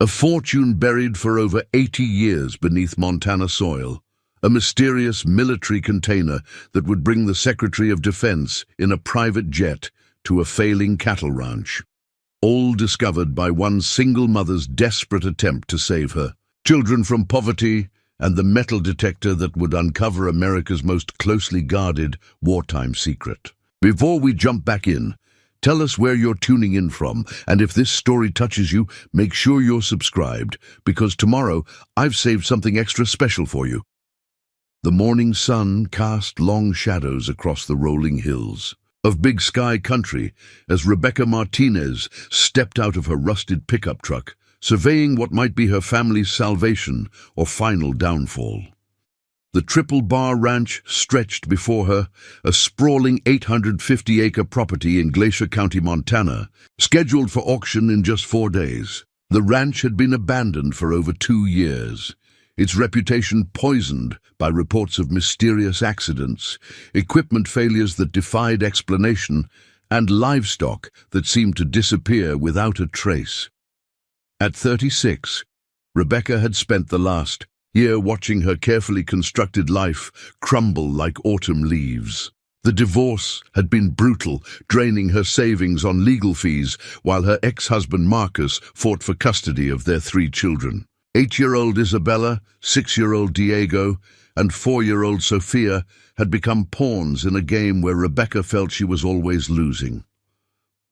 A fortune buried for over 80 years beneath Montana soil. A mysterious military container that would bring the Secretary of Defense in a private jet to a failing cattle ranch. All discovered by one single mother's desperate attempt to save her. Children from poverty and the metal detector that would uncover America's most closely guarded wartime secret. Before we jump back in, tell us where you're tuning in from, and if this story touches you, make sure you're subscribed, because tomorrow I've saved something extra special for you. The morning sun cast long shadows across the rolling hills of Big Sky country as Rebecca Martinez stepped out of her rusted pickup truck, surveying what might be her family's salvation or final downfall. The Triple Bar Ranch stretched before her, a sprawling 850-acre property in Glacier County, Montana, scheduled for auction in just 4 days. The ranch had been abandoned for over 2 years, its reputation poisoned by reports of mysterious accidents, equipment failures that defied explanation, and livestock that seemed to disappear without a trace. At 36, Rebecca had spent the last year watching her carefully constructed life crumble like autumn leaves. The divorce had been brutal, draining her savings on legal fees while her ex-husband Marcus fought for custody of their 3 children. 8-year-old Isabella, 6-year-old Diego, and 4-year-old Sophia had become pawns in a game where Rebecca felt she was always losing.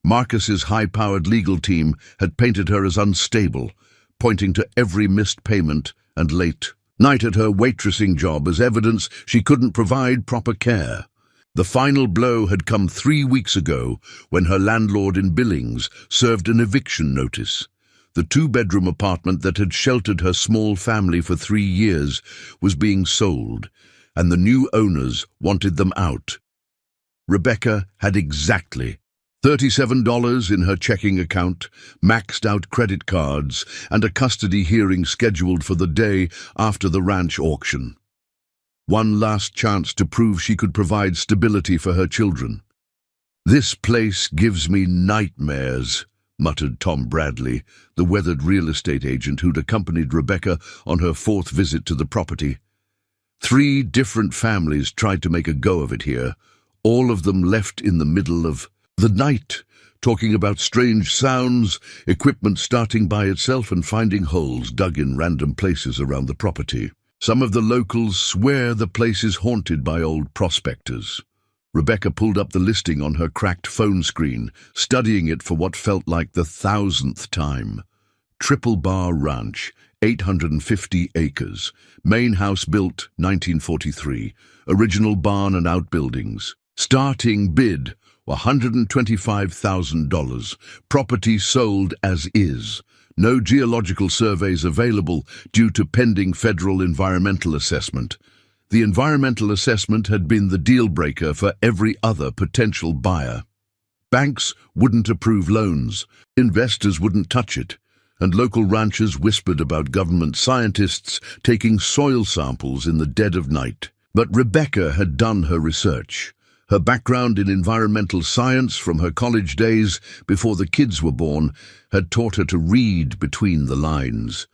Marcus's high-powered legal team had painted her as unstable, pointing to every missed payment and late night at her waitressing job as evidence she couldn't provide proper care. The final blow had come 3 weeks ago when her landlord in Billings served an eviction notice. The 2-bedroom apartment that had sheltered her small family for 3 years was being sold, and the new owners wanted them out. Rebecca had exactly $37 in her checking account, maxed-out credit cards, and a custody hearing scheduled for the day after the ranch auction. One last chance to prove she could provide stability for her children. "This place gives me nightmares," muttered Tom Bradley, the weathered real estate agent who'd accompanied Rebecca on her 4th visit to the property. 3 different families tried to make a go of it here, all of them left in the middle of the night, talking about strange sounds, equipment starting by itself and finding holes dug in random places around the property. Some of the locals swear the place is haunted by old prospectors. Rebecca pulled up the listing on her cracked phone screen, studying it for what felt like the 1,000th time. Triple Bar Ranch, 850 acres, main house built 1943, original barn and outbuildings. Starting bid, $125,000. Property sold as is. No geological surveys available due to pending federal environmental assessment. The environmental assessment had been the deal-breaker for every other potential buyer. Banks wouldn't approve loans, investors wouldn't touch it, and local ranchers whispered about government scientists taking soil samples in the dead of night. But Rebecca had done her research. Her background in environmental science from her college days before the kids were born had taught her to read between the lines.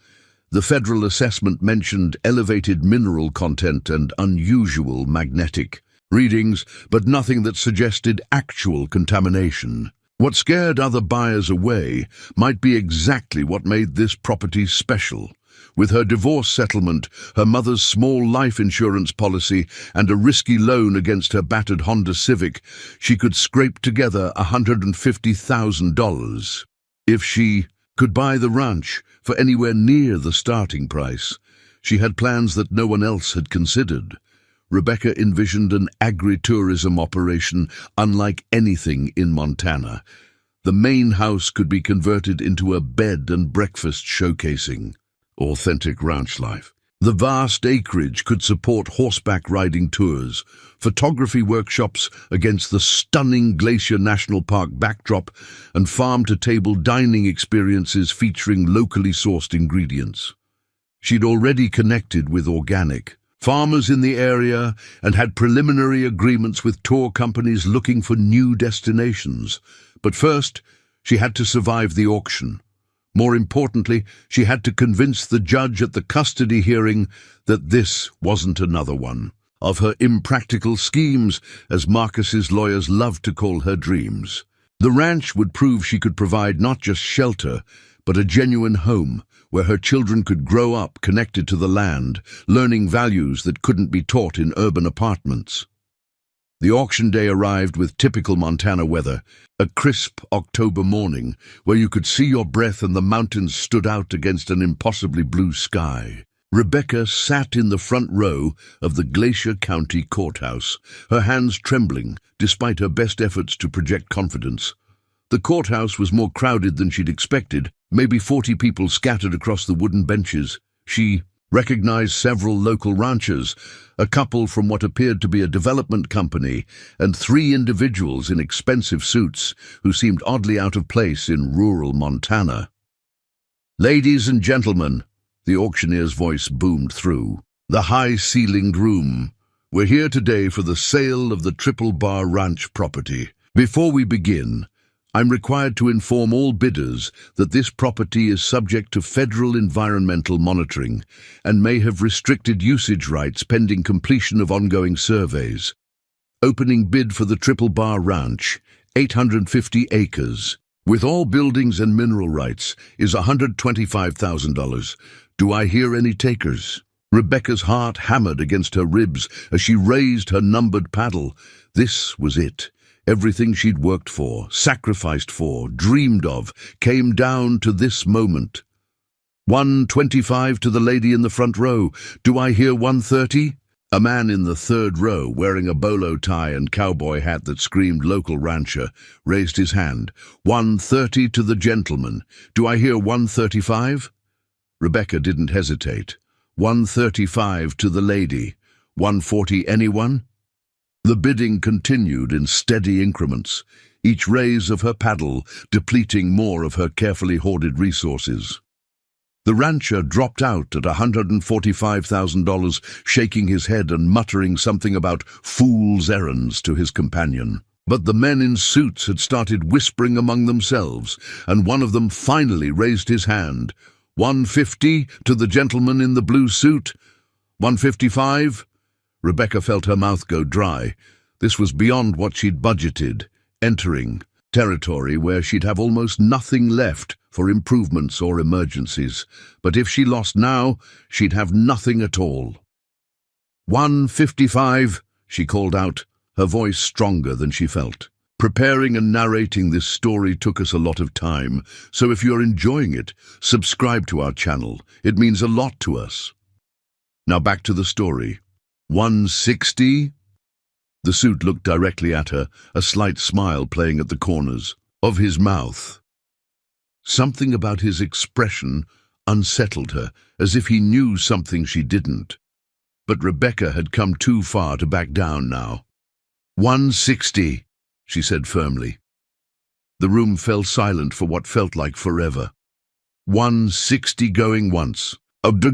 The federal assessment mentioned elevated mineral content and unusual magnetic readings, but nothing that suggested actual contamination. What scared other buyers away might be exactly what made this property special. With her divorce settlement, her mother's small life insurance policy, and a risky loan against her battered Honda Civic, she could scrape together $150,000. If she could buy the ranch for anywhere near the starting price, she had plans that no one else had considered. Rebecca envisioned an agritourism operation unlike anything in Montana. The main house could be converted into a bed and breakfast showcasing authentic ranch life. The vast acreage could support horseback riding tours, photography workshops against the stunning Glacier National Park backdrop, and farm-to-table dining experiences featuring locally sourced ingredients. She'd already connected with organic farmers in the area and had preliminary agreements with tour companies looking for new destinations. But first, she had to survive the auction. More importantly, she had to convince the judge at the custody hearing that this wasn't another one of her impractical schemes, as Marcus's lawyers loved to call her dreams. The ranch would prove she could provide not just shelter, but a genuine home where her children could grow up connected to the land, learning values that couldn't be taught in urban apartments. The auction day arrived with typical Montana weather, a crisp October morning where you could see your breath and the mountains stood out against an impossibly blue sky. Rebecca sat in the front row of the Glacier County Courthouse, her hands trembling despite her best efforts to project confidence. The courthouse was more crowded than she'd expected, maybe 40 people scattered across the wooden benches. She recognized several local ranchers, a couple from what appeared to be a development company, and 3 individuals in expensive suits who seemed oddly out of place in rural Montana. "Ladies and gentlemen," the auctioneer's voice boomed through the high-ceilinged room, "we're here today for the sale of the Triple Bar Ranch property. Before we begin, I'm required to inform all bidders that this property is subject to federal environmental monitoring and may have restricted usage rights pending completion of ongoing surveys. Opening bid for the Triple Bar Ranch, 850 acres, with all buildings and mineral rights, is $125,000. Do I hear any takers?" Rebecca's heart hammered against her ribs as she raised her numbered paddle. This was it. Everything she'd worked for, sacrificed for, dreamed of, came down to this moment. "125 to the lady in the front row. Do I hear 130? A man in the third row, wearing a bolo tie and cowboy hat that screamed local rancher, raised his hand. "130 to the gentleman. Do I hear 135? Rebecca didn't hesitate. 135 to the lady. 140 anyone? The bidding continued in steady increments, each raise of her paddle depleting more of her carefully hoarded resources. The rancher dropped out at $145,000, shaking his head and muttering something about fool's errands to his companion. But the men in suits had started whispering among themselves, and one of them finally raised his hand. 150 to the gentleman in the blue suit. 155? Rebecca felt her mouth go dry. This was beyond what she'd budgeted, entering territory where she'd have almost nothing left for improvements or emergencies. But if she lost now, she'd have nothing at all. 155, she called out, her voice stronger than she felt. Preparing and narrating this story took us a lot of time, so if you're enjoying it, subscribe to our channel. It means a lot to us. Now back to the story. 160? The suit looked directly at her, a slight smile playing at the corners of his mouth. Something about his expression unsettled her, as if he knew something she didn't. But Rebecca had come too far to back down now. 160, she said firmly. The room fell silent for what felt like forever. 160 going once,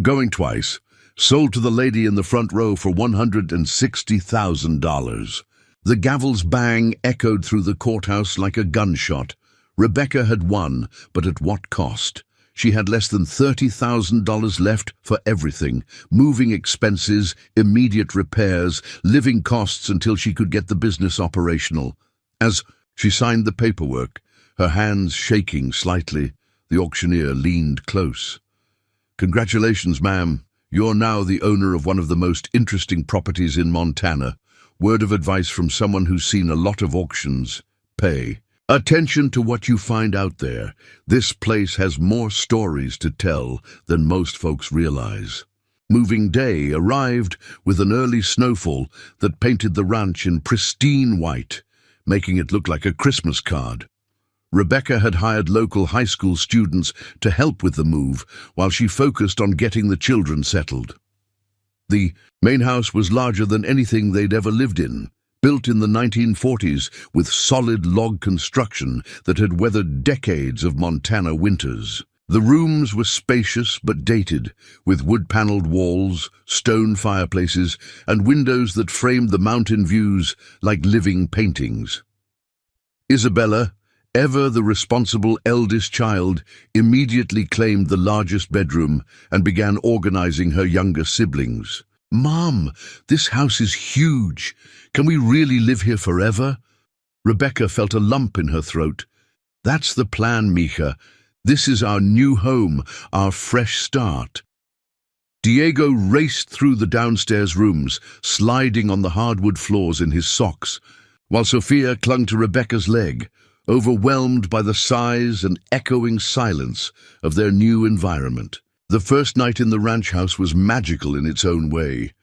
going twice. Sold to the lady in the front row for $160,000. The gavel's bang echoed through the courthouse like a gunshot. Rebecca had won, but at what cost? She had less than $30,000 left for everything, moving expenses, immediate repairs, living costs until she could get the business operational. As she signed the paperwork, her hands shaking slightly, the auctioneer leaned close. "Congratulations, ma'am. You're now the owner of one of the most interesting properties in Montana. Word of advice from someone who's seen a lot of auctions. Pay attention to what you find out there. This place has more stories to tell than most folks realize." Moving day arrived with an early snowfall that painted the ranch in pristine white, making it look like a Christmas card. Rebecca had hired local high school students to help with the move while she focused on getting the children settled. The main house was larger than anything they'd ever lived in, built in the 1940s with solid log construction that had weathered decades of Montana winters. The rooms were spacious but dated, with wood-paneled walls, stone fireplaces, and windows that framed the mountain views like living paintings. Isabella, Ever the responsible eldest child immediately claimed the largest bedroom and began organizing her younger siblings. "Mom, this house is huge. Can we really live here forever?" Rebecca felt a lump in her throat. "That's the plan, Mija. This is our new home, our fresh start." Diego raced through the downstairs rooms, sliding on the hardwood floors in his socks, while Sophia clung to Rebecca's leg, overwhelmed by the size and echoing silence of their new environment. The first night in the ranch house was magical in its own way.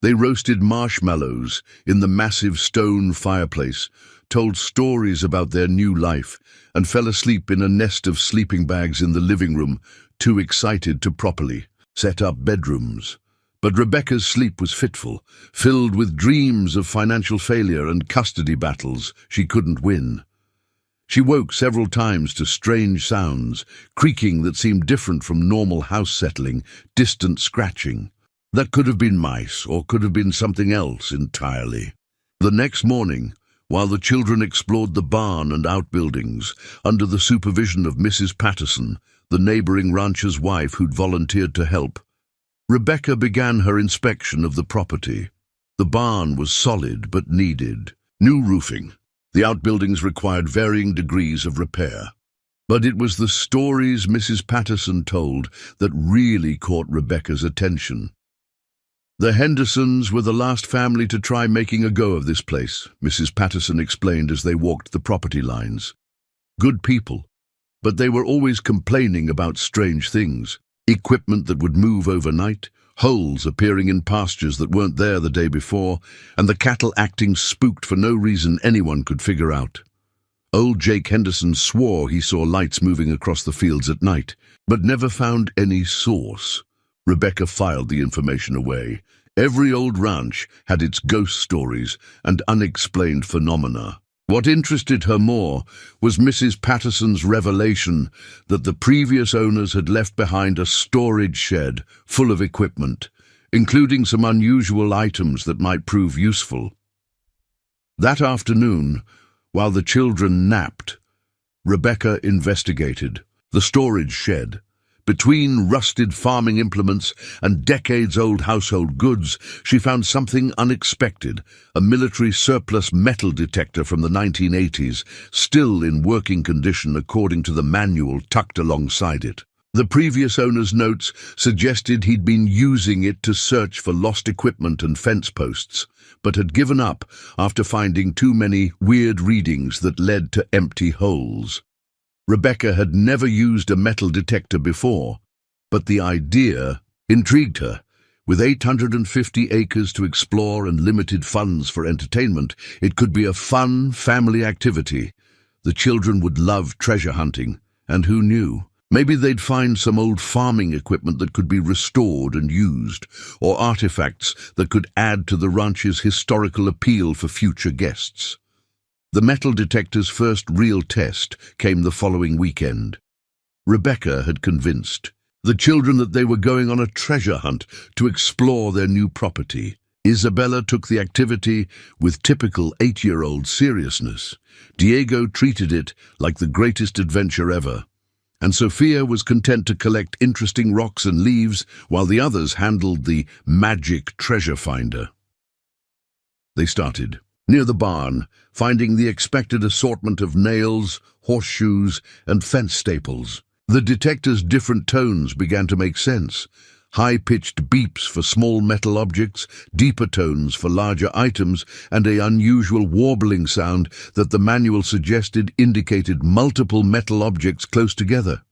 They roasted marshmallows in the massive stone fireplace, told stories about their new life, and fell asleep in a nest of sleeping bags in the living room, too excited to properly set up bedrooms. But Rebecca's sleep was fitful, filled with dreams of financial failure and custody battles she couldn't win. She woke several times to strange sounds, creaking that seemed different from normal house settling, distant scratching. That could have been mice, or could have been something else entirely. The next morning, while the children explored the barn and outbuildings, under the supervision of Mrs. Patterson, the neighboring rancher's wife who'd volunteered to help, Rebecca began her inspection of the property. The barn was solid but needed new roofing. The outbuildings required varying degrees of repair. But it was the stories Mrs. Patterson told that really caught Rebecca's attention. "The Hendersons were the last family to try making a go of this place," Mrs. Patterson explained as they walked the property lines. "Good people, but they were always complaining about strange things. Equipment that would move overnight, holes appearing in pastures that weren't there the day before, and the cattle acting spooked for no reason anyone could figure out. Old Jake Henderson swore he saw lights moving across the fields at night, but never found any source." Rebecca filed the information away. Every old ranch had its ghost stories and unexplained phenomena. What interested her more was Mrs. Patterson's revelation that the previous owners had left behind a storage shed full of equipment, including some unusual items that might prove useful. That afternoon, while the children napped, Rebecca investigated the storage shed. Between rusted farming implements and decades-old household goods, she found something unexpected, a military surplus metal detector from the 1980s, still in working condition according to the manual tucked alongside it. The previous owner's notes suggested he'd been using it to search for lost equipment and fence posts, but had given up after finding too many weird readings that led to empty holes. Rebecca had never used a metal detector before, but the idea intrigued her. With 850 acres to explore and limited funds for entertainment, it could be a fun family activity. The children would love treasure hunting, and who knew? Maybe they'd find some old farming equipment that could be restored and used, or artifacts that could add to the ranch's historical appeal for future guests. The metal detector's first real test came the following weekend. Rebecca had convinced the children that they were going on a treasure hunt to explore their new property. Isabella took the activity with typical 8-year-old seriousness. Diego treated it like the greatest adventure ever. And Sophia was content to collect interesting rocks and leaves while the others handled the magic treasure finder. They started near the barn, finding the expected assortment of nails, horseshoes, and fence staples. The detector's different tones began to make sense. High-pitched beeps for small metal objects, deeper tones for larger items, and an unusual warbling sound that the manual suggested indicated multiple metal objects close together.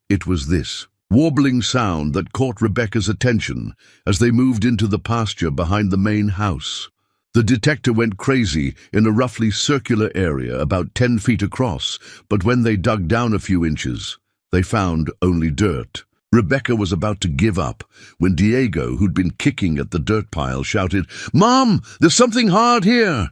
It was this warbling sound that caught Rebecca's attention as they moved into the pasture behind the main house. The detector went crazy in a roughly circular area about 10 feet across, but when they dug down a few inches, they found only dirt. Rebecca was about to give up when Diego, who'd been kicking at the dirt pile, shouted, "Mom, there's something hard here!"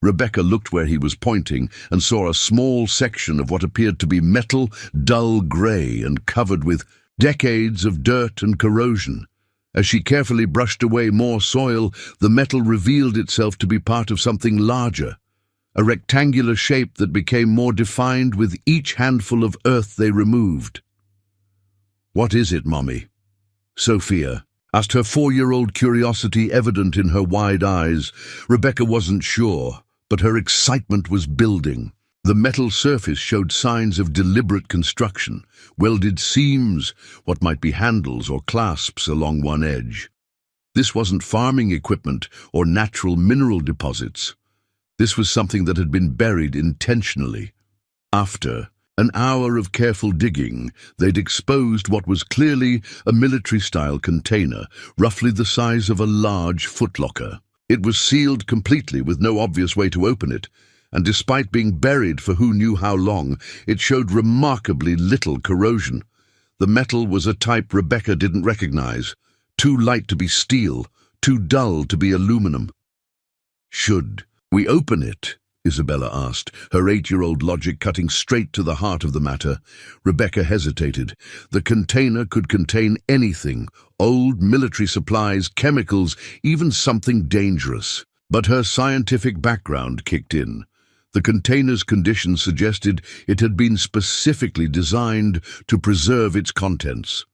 Rebecca looked where he was pointing and saw a small section of what appeared to be metal, dull grey and covered with decades of dirt and corrosion. As she carefully brushed away more soil, the metal revealed itself to be part of something larger. a rectangular shape that became more defined with each handful of earth they removed. "What is it, Mommy?" Sophia asked, her 4-year-old curiosity evident in her wide eyes. Rebecca wasn't sure, but her excitement was building. The metal surface showed signs of deliberate construction, welded seams, what might be handles or clasps along one edge. This wasn't farming equipment or natural mineral deposits. This was something that had been buried intentionally. After an hour of careful digging, they'd exposed what was clearly a military-style container, roughly the size of a large footlocker. It was sealed completely with no obvious way to open it, and despite being buried for who knew how long, it showed remarkably little corrosion. The metal was a type Rebecca didn't recognize, too light to be steel, too dull to be aluminum. "Should we open it?" Isabella asked, her 8-year-old logic cutting straight to the heart of the matter. Rebecca hesitated. The container could contain anything: old military supplies, chemicals, even something dangerous. But her scientific background kicked in. The container's condition suggested it had been specifically designed to preserve its contents.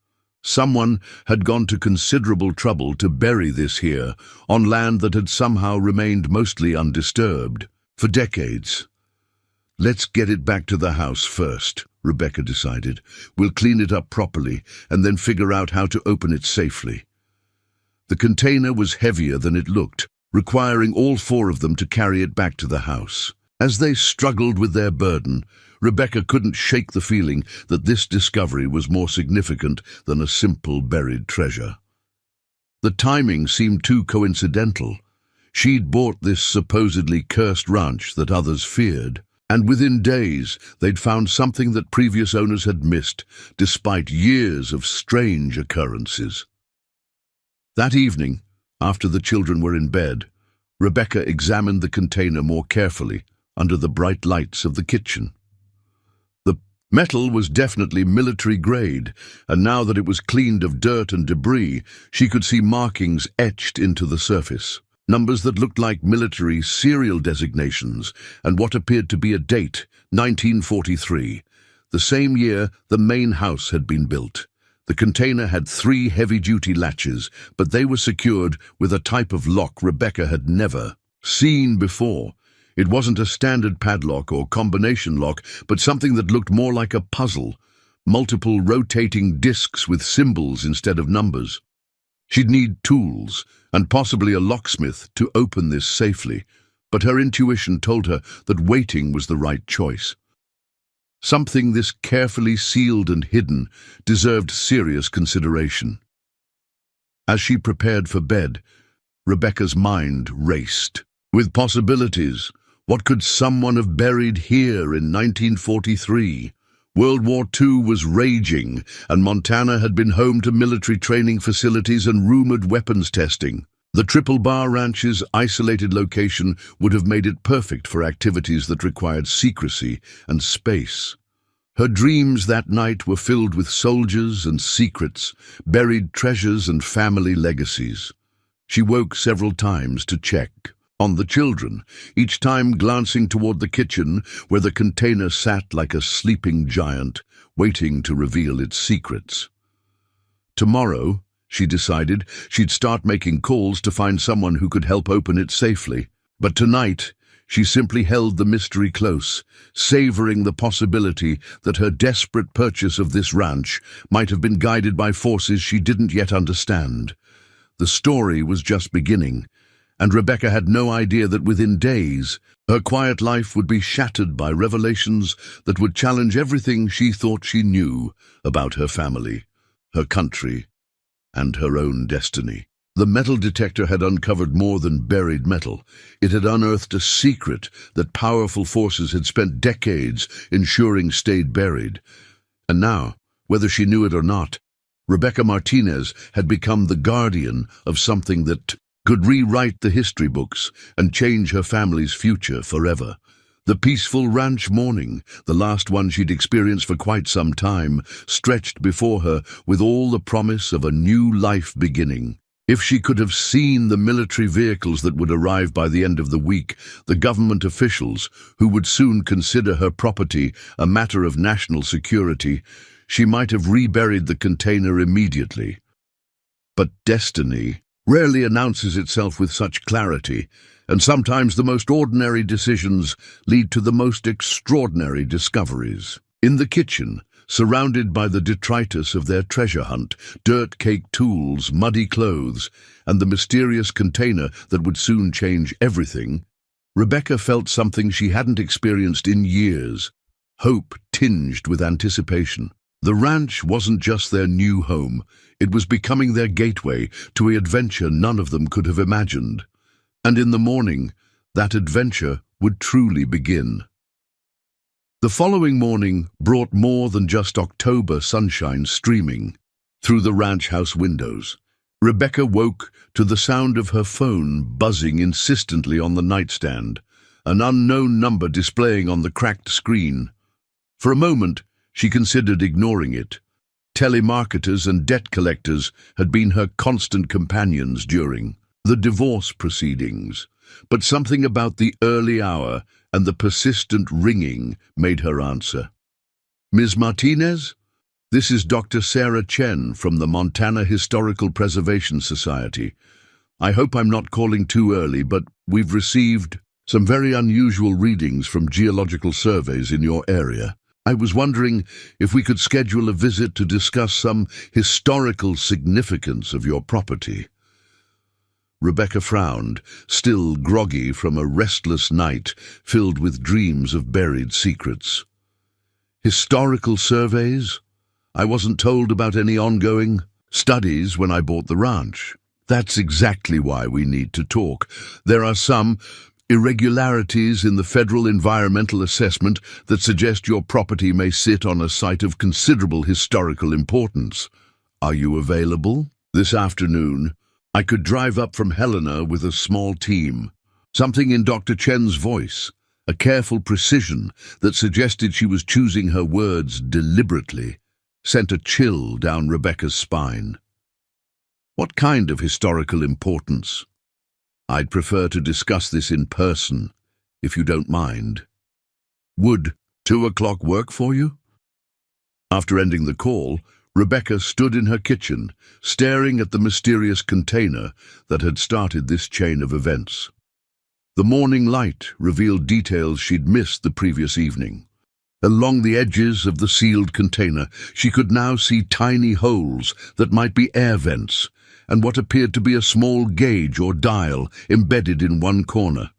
Someone had gone to considerable trouble to bury this here, on land that had somehow remained mostly undisturbed for decades. "Let's get it back to the house first," Rebecca decided. "We'll clean it up properly and then figure out how to open it safely." The container was heavier than it looked, requiring all 4 of them to carry it back to the house. As they struggled with their burden, Rebecca couldn't shake the feeling that this discovery was more significant than a simple buried treasure. The timing seemed too coincidental. She'd bought this supposedly cursed ranch that others feared, and within days they'd found something that previous owners had missed, despite years of strange occurrences. That evening, after the children were in bed, Rebecca examined the container more carefully under the bright lights of the kitchen. The metal was definitely military grade, and now that it was cleaned of dirt and debris, she could see markings etched into the surface. Numbers that looked like military serial designations, and what appeared to be a date, 1943, the same year the main house had been built. The container had 3 heavy-duty latches, but they were secured with a type of lock Rebecca had never seen before. It wasn't a standard padlock or combination lock, but something that looked more like a puzzle, multiple rotating discs with symbols instead of numbers. She'd need tools, and possibly a locksmith, to open this safely, but her intuition told her that waiting was the right choice. Something this carefully sealed and hidden deserved serious consideration. As she prepared for bed, Rebecca's mind raced. With possibilities, what could someone have buried here in 1943? World War II was raging, and Montana had been home to military training facilities and rumored weapons testing. The Triple Bar Ranch's isolated location would have made it perfect for activities that required secrecy and space. Her dreams that night were filled with soldiers and secrets, buried treasures and family legacies. She woke several times to check on the children, each time glancing toward the kitchen where the container sat like a sleeping giant, waiting to reveal its secrets. Tomorrow, she decided, she'd start making calls to find someone who could help open it safely. But tonight, she simply held the mystery close, savoring the possibility that her desperate purchase of this ranch might have been guided by forces she didn't yet understand. The story was just beginning, and Rebecca had no idea that within days, her quiet life would be shattered by revelations that would challenge everything she thought she knew about her family, her country, and her own destiny. The metal detector had uncovered more than buried metal. It had unearthed a secret that powerful forces had spent decades ensuring stayed buried. And now, whether she knew it or not, Rebecca Martinez had become the guardian of something that could rewrite the history books and change her family's future forever. The peaceful ranch morning, the last one she'd experienced for quite some time, stretched before her with all the promise of a new life beginning. If she could have seen the military vehicles that would arrive by the end of the week, the government officials, who would soon consider her property a matter of national security, she might have reburied the container immediately. But destiny rarely announces itself with such clarity, and sometimes the most ordinary decisions lead to the most extraordinary discoveries. In the kitchen, surrounded by the detritus of their treasure hunt, dirt-caked tools, muddy clothes, and the mysterious container that would soon change everything, Rebecca felt something she hadn't experienced in years, hope tinged with anticipation. The ranch wasn't just their new home, it was becoming their gateway to an adventure none of them could have imagined. And in the morning, that adventure would truly begin. The following morning brought more than just October sunshine streaming through the ranch house windows. Rebecca woke to the sound of her phone buzzing insistently on the nightstand, an unknown number displaying on the cracked screen. For a moment, she considered ignoring it. Telemarketers and debt collectors had been her constant companions during the divorce proceedings, but something about the early hour and the persistent ringing made her answer. "Ms. Martinez? This is Dr. Sarah Chen from the Montana Historical Preservation Society. I hope I'm not calling too early, but we've received some very unusual readings from geological surveys in your area. I was wondering if we could schedule a visit to discuss some historical significance of your property." Rebecca frowned, still groggy from a restless night filled with dreams of buried secrets. "Historical surveys? I wasn't told about any ongoing studies when I bought the ranch." "That's exactly why we need to talk. There are some irregularities in the federal environmental assessment that suggest your property may sit on a site of considerable historical importance. Are you available this afternoon? I could drive up from Helena with a small team." Something in Dr. Chen's voice, a careful precision that suggested she was choosing her words deliberately, sent a chill down Rebecca's spine. "What kind of historical importance?" "I'd prefer to discuss this in person, if you don't mind." "Would 2 o'clock work for you?" After ending the call, Rebecca stood in her kitchen, staring at the mysterious container that had started this chain of events. The morning light revealed details she'd missed the previous evening. Along the edges of the sealed container, she could now see tiny holes that might be air vents, and what appeared to be a small gauge or dial embedded in one corner.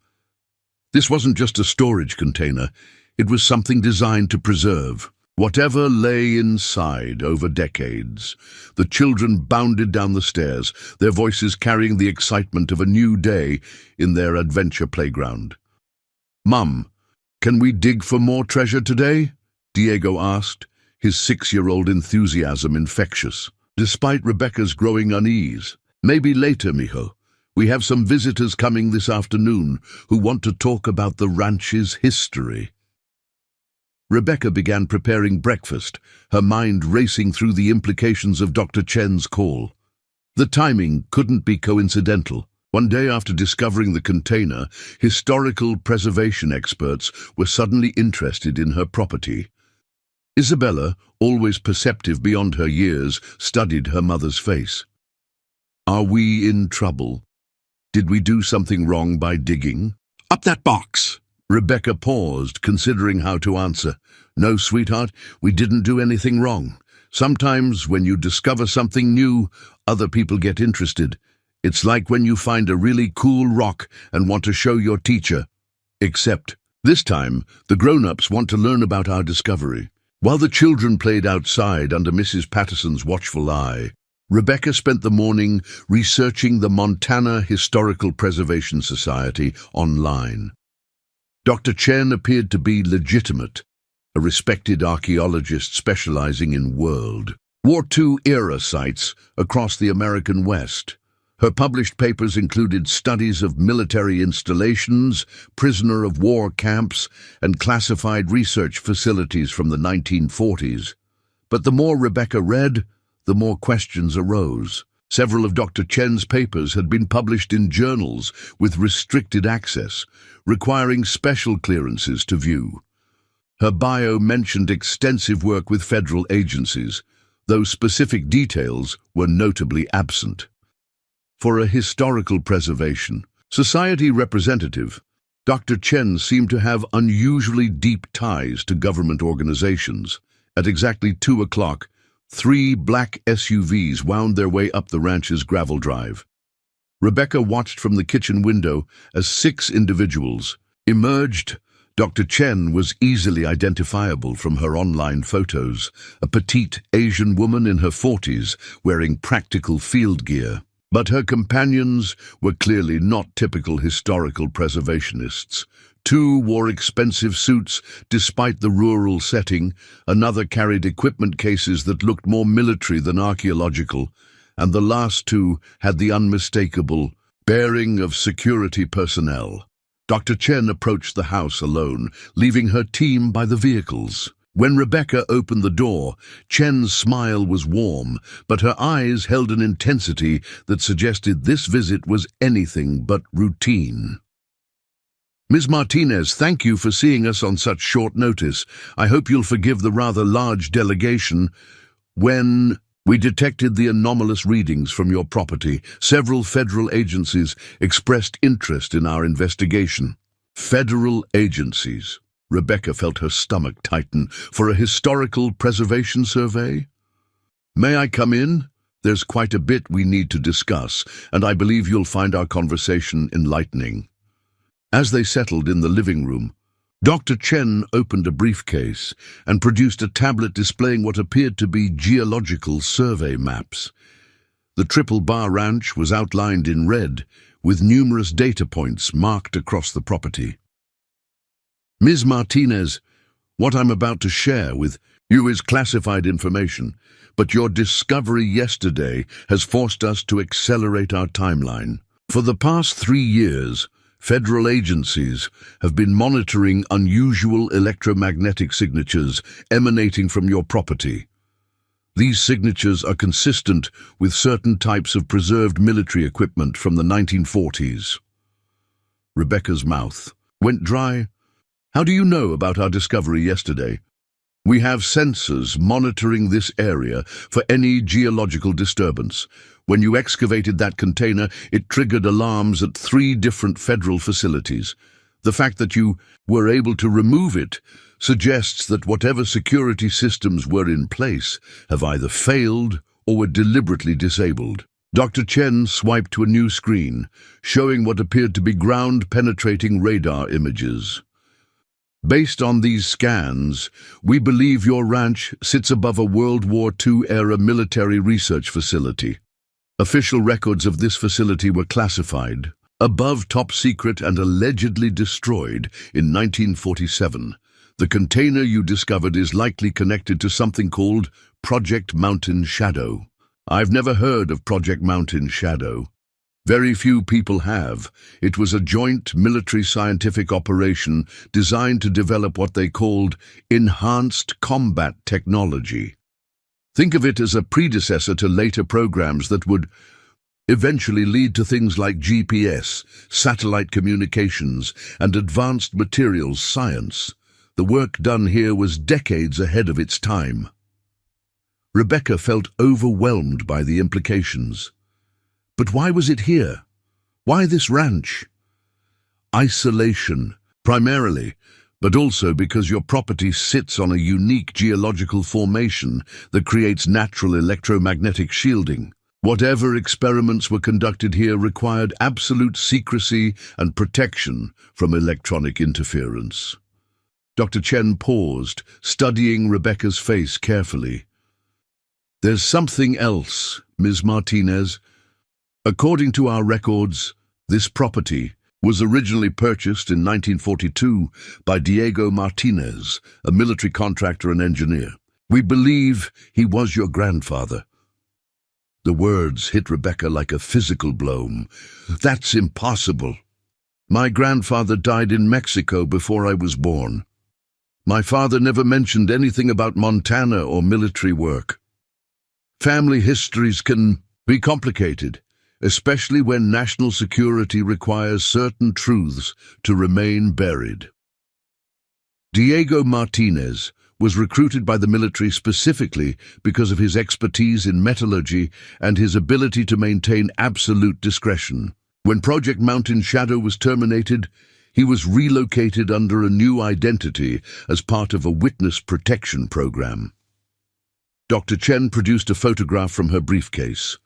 This wasn't just a storage container, it was something designed to preserve whatever lay inside over decades. The children bounded down the stairs, their voices carrying the excitement of a new day in their adventure playground. "Mum, can we dig for more treasure today?" Diego asked, his 6-year-old enthusiasm infectious. Despite Rebecca's growing unease, "Maybe later, mijo. We have some visitors coming this afternoon who want to talk about the ranch's history." Rebecca began preparing breakfast, her mind racing through the implications of Dr. Chen's call. The timing couldn't be coincidental. One day after discovering the container, historical preservation experts were suddenly interested in her property. Isabella, always perceptive beyond her years, studied her mother's face. "Are we in trouble? Did we do something wrong by digging?" "Up that box!" Rebecca paused, considering how to answer. "No, sweetheart, we didn't do anything wrong. Sometimes when you discover something new, other people get interested. It's like when you find a really cool rock and want to show your teacher. Except, this time, the grown-ups want to learn about our discovery." While the children played outside under Mrs. Patterson's watchful eye, Rebecca spent the morning researching the Montana Historical Preservation Society online. Dr. Chen appeared to be legitimate, a respected archaeologist specializing in World War II-era sites across the American West. Her published papers included studies of military installations, prisoner-of-war camps, and classified research facilities from the 1940s. But the more Rebecca read, the more questions arose. Several of Dr. Chen's papers had been published in journals with restricted access, requiring special clearances to view. Her bio mentioned extensive work with federal agencies, though specific details were notably absent. For a historical preservation society representative, Dr. Chen seemed to have unusually deep ties to government organizations. At exactly 2 o'clock, 3 black SUVs wound their way up the ranch's gravel drive. Rebecca watched from the kitchen window as 6 individuals emerged. Dr. Chen was easily identifiable from her online photos, a petite Asian woman in her 40s wearing practical field gear. But her companions were clearly not typical historical preservationists. 2 wore expensive suits despite the rural setting, another carried equipment cases that looked more military than archaeological, and the last 2 had the unmistakable bearing of security personnel. Dr. Chen approached the house alone, leaving her team by the vehicles. When Rebecca opened the door, Chen's smile was warm, but her eyes held an intensity that suggested this visit was anything but routine. "Ms. Martinez, thank you for seeing us on such short notice. I hope you'll forgive the rather large delegation. When we detected the anomalous readings from your property, several federal agencies expressed interest in our investigation." Federal agencies. Rebecca felt her stomach tighten. "For a historical preservation survey? May I come in? There's quite a bit we need to discuss, and I believe you'll find our conversation enlightening." As they settled in the living room, Dr. Chen opened a briefcase and produced a tablet displaying what appeared to be geological survey maps. The Triple Bar Ranch was outlined in red, with numerous data points marked across the property. "Ms. Martinez, what I'm about to share with you is classified information, but your discovery yesterday has forced us to accelerate our timeline. For the past 3 years, federal agencies have been monitoring unusual electromagnetic signatures emanating from your property. These signatures are consistent with certain types of preserved military equipment from the 1940s. Rebecca's mouth went dry. "How do you know about our discovery yesterday?" "We have sensors monitoring this area for any geological disturbance. When you excavated that container, it triggered alarms at 3 different federal facilities. The fact that you were able to remove it suggests that whatever security systems were in place have either failed or were deliberately disabled." Dr. Chen swiped to a new screen, showing what appeared to be ground-penetrating radar images. "Based on these scans, we believe your ranch sits above a World War II-era military research facility. Official records of this facility were classified, above top secret and allegedly destroyed in 1947. The container you discovered is likely connected to something called Project Mountain Shadow." "I've never heard of Project Mountain Shadow." "Very few people have. It was a joint military-scientific operation designed to develop what they called enhanced combat technology. Think of it as a predecessor to later programs that would eventually lead to things like GPS, satellite communications, and advanced materials science. The work done here was decades ahead of its time." Rebecca felt overwhelmed by the implications. But why was it here? Why this ranch? Isolation, primarily, but also because your property sits on a unique geological formation that creates natural electromagnetic shielding. Whatever experiments were conducted here required absolute secrecy and protection from electronic interference. Dr. Chen paused, studying Rebecca's face carefully. "There's something else, Ms. Martinez. According to our records, this property was originally purchased in 1942 by Diego Martinez, a military contractor and engineer. We believe he was your grandfather." The words hit Rebecca like a physical blow. "That's impossible. My grandfather died in Mexico before I was born. My father never mentioned anything about Montana or military work. Family histories can be complicated, especially when national security requires certain truths to remain buried. Diego Martinez was recruited by the military specifically because of his expertise in metallurgy and his ability to maintain absolute discretion. When Project Mountain Shadow was terminated, he was relocated under a new identity as part of a witness protection program. Dr. Chen produced a photograph from her briefcase,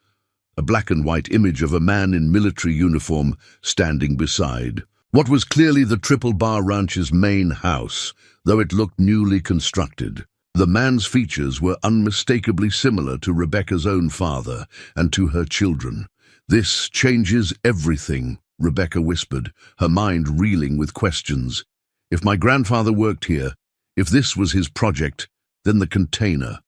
a black and white image of a man in military uniform standing beside what was clearly the Triple Bar Ranch's main house, though it looked newly constructed. The man's features were unmistakably similar to Rebecca's own father and to her children. "This changes everything," Rebecca whispered, her mind reeling with questions. "If my grandfather worked here, if this was his project, then the container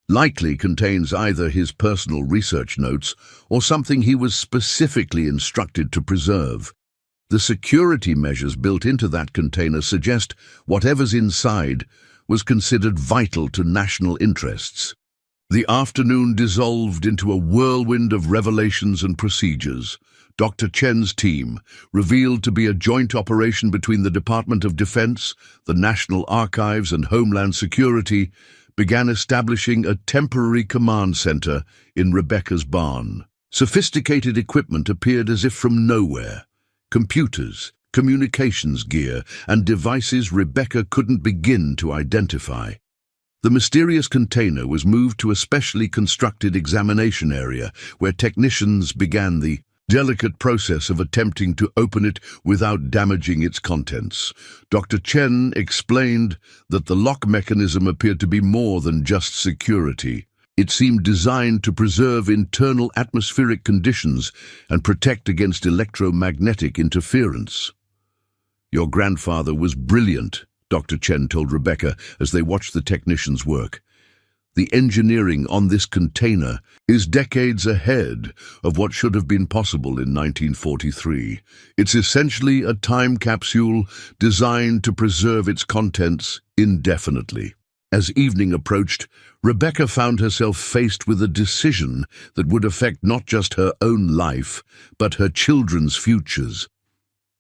likely contains either his personal research notes or something he was specifically instructed to preserve. The security measures built into that container suggest whatever's inside was considered vital to national interests." The afternoon dissolved into a whirlwind of revelations and procedures. Dr. Chen's team, revealed to be a joint operation between the Department of Defense, the National Archives, and Homeland Security, began establishing a temporary command center in Rebecca's barn. Sophisticated equipment appeared as if from nowhere. Computers, communications gear, and devices Rebecca couldn't begin to identify. The mysterious container was moved to a specially constructed examination area where technicians began the delicate process of attempting to open it without damaging its contents. Dr. Chen explained that the lock mechanism appeared to be more than just security. It seemed designed to preserve internal atmospheric conditions and protect against electromagnetic interference. "Your grandfather was brilliant," Dr. Chen told Rebecca as they watched the technicians work. "The engineering on this container is decades ahead of what should have been possible in 1943. It's essentially a time capsule designed to preserve its contents indefinitely." As evening approached, Rebecca found herself faced with a decision that would affect not just her own life, but her children's futures.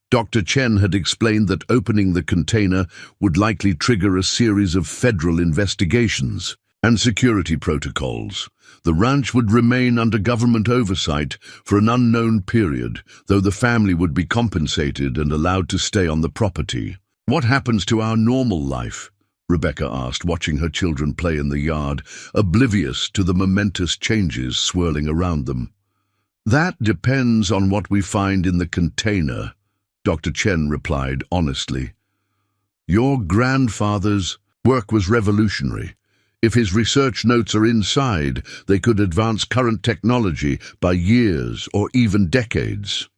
Dr. Chen had explained that opening the container would likely trigger a series of federal investigations and security protocols. The ranch would remain under government oversight for an unknown period, though the family would be compensated and allowed to stay on the property. "What happens to our normal life?" Rebecca asked, watching her children play in the yard, oblivious to the momentous changes swirling around them. "That depends on what we find in the container," Dr. Chen replied honestly. "Your grandfather's work was revolutionary. If his research notes are inside, they could advance current technology by years or even decades.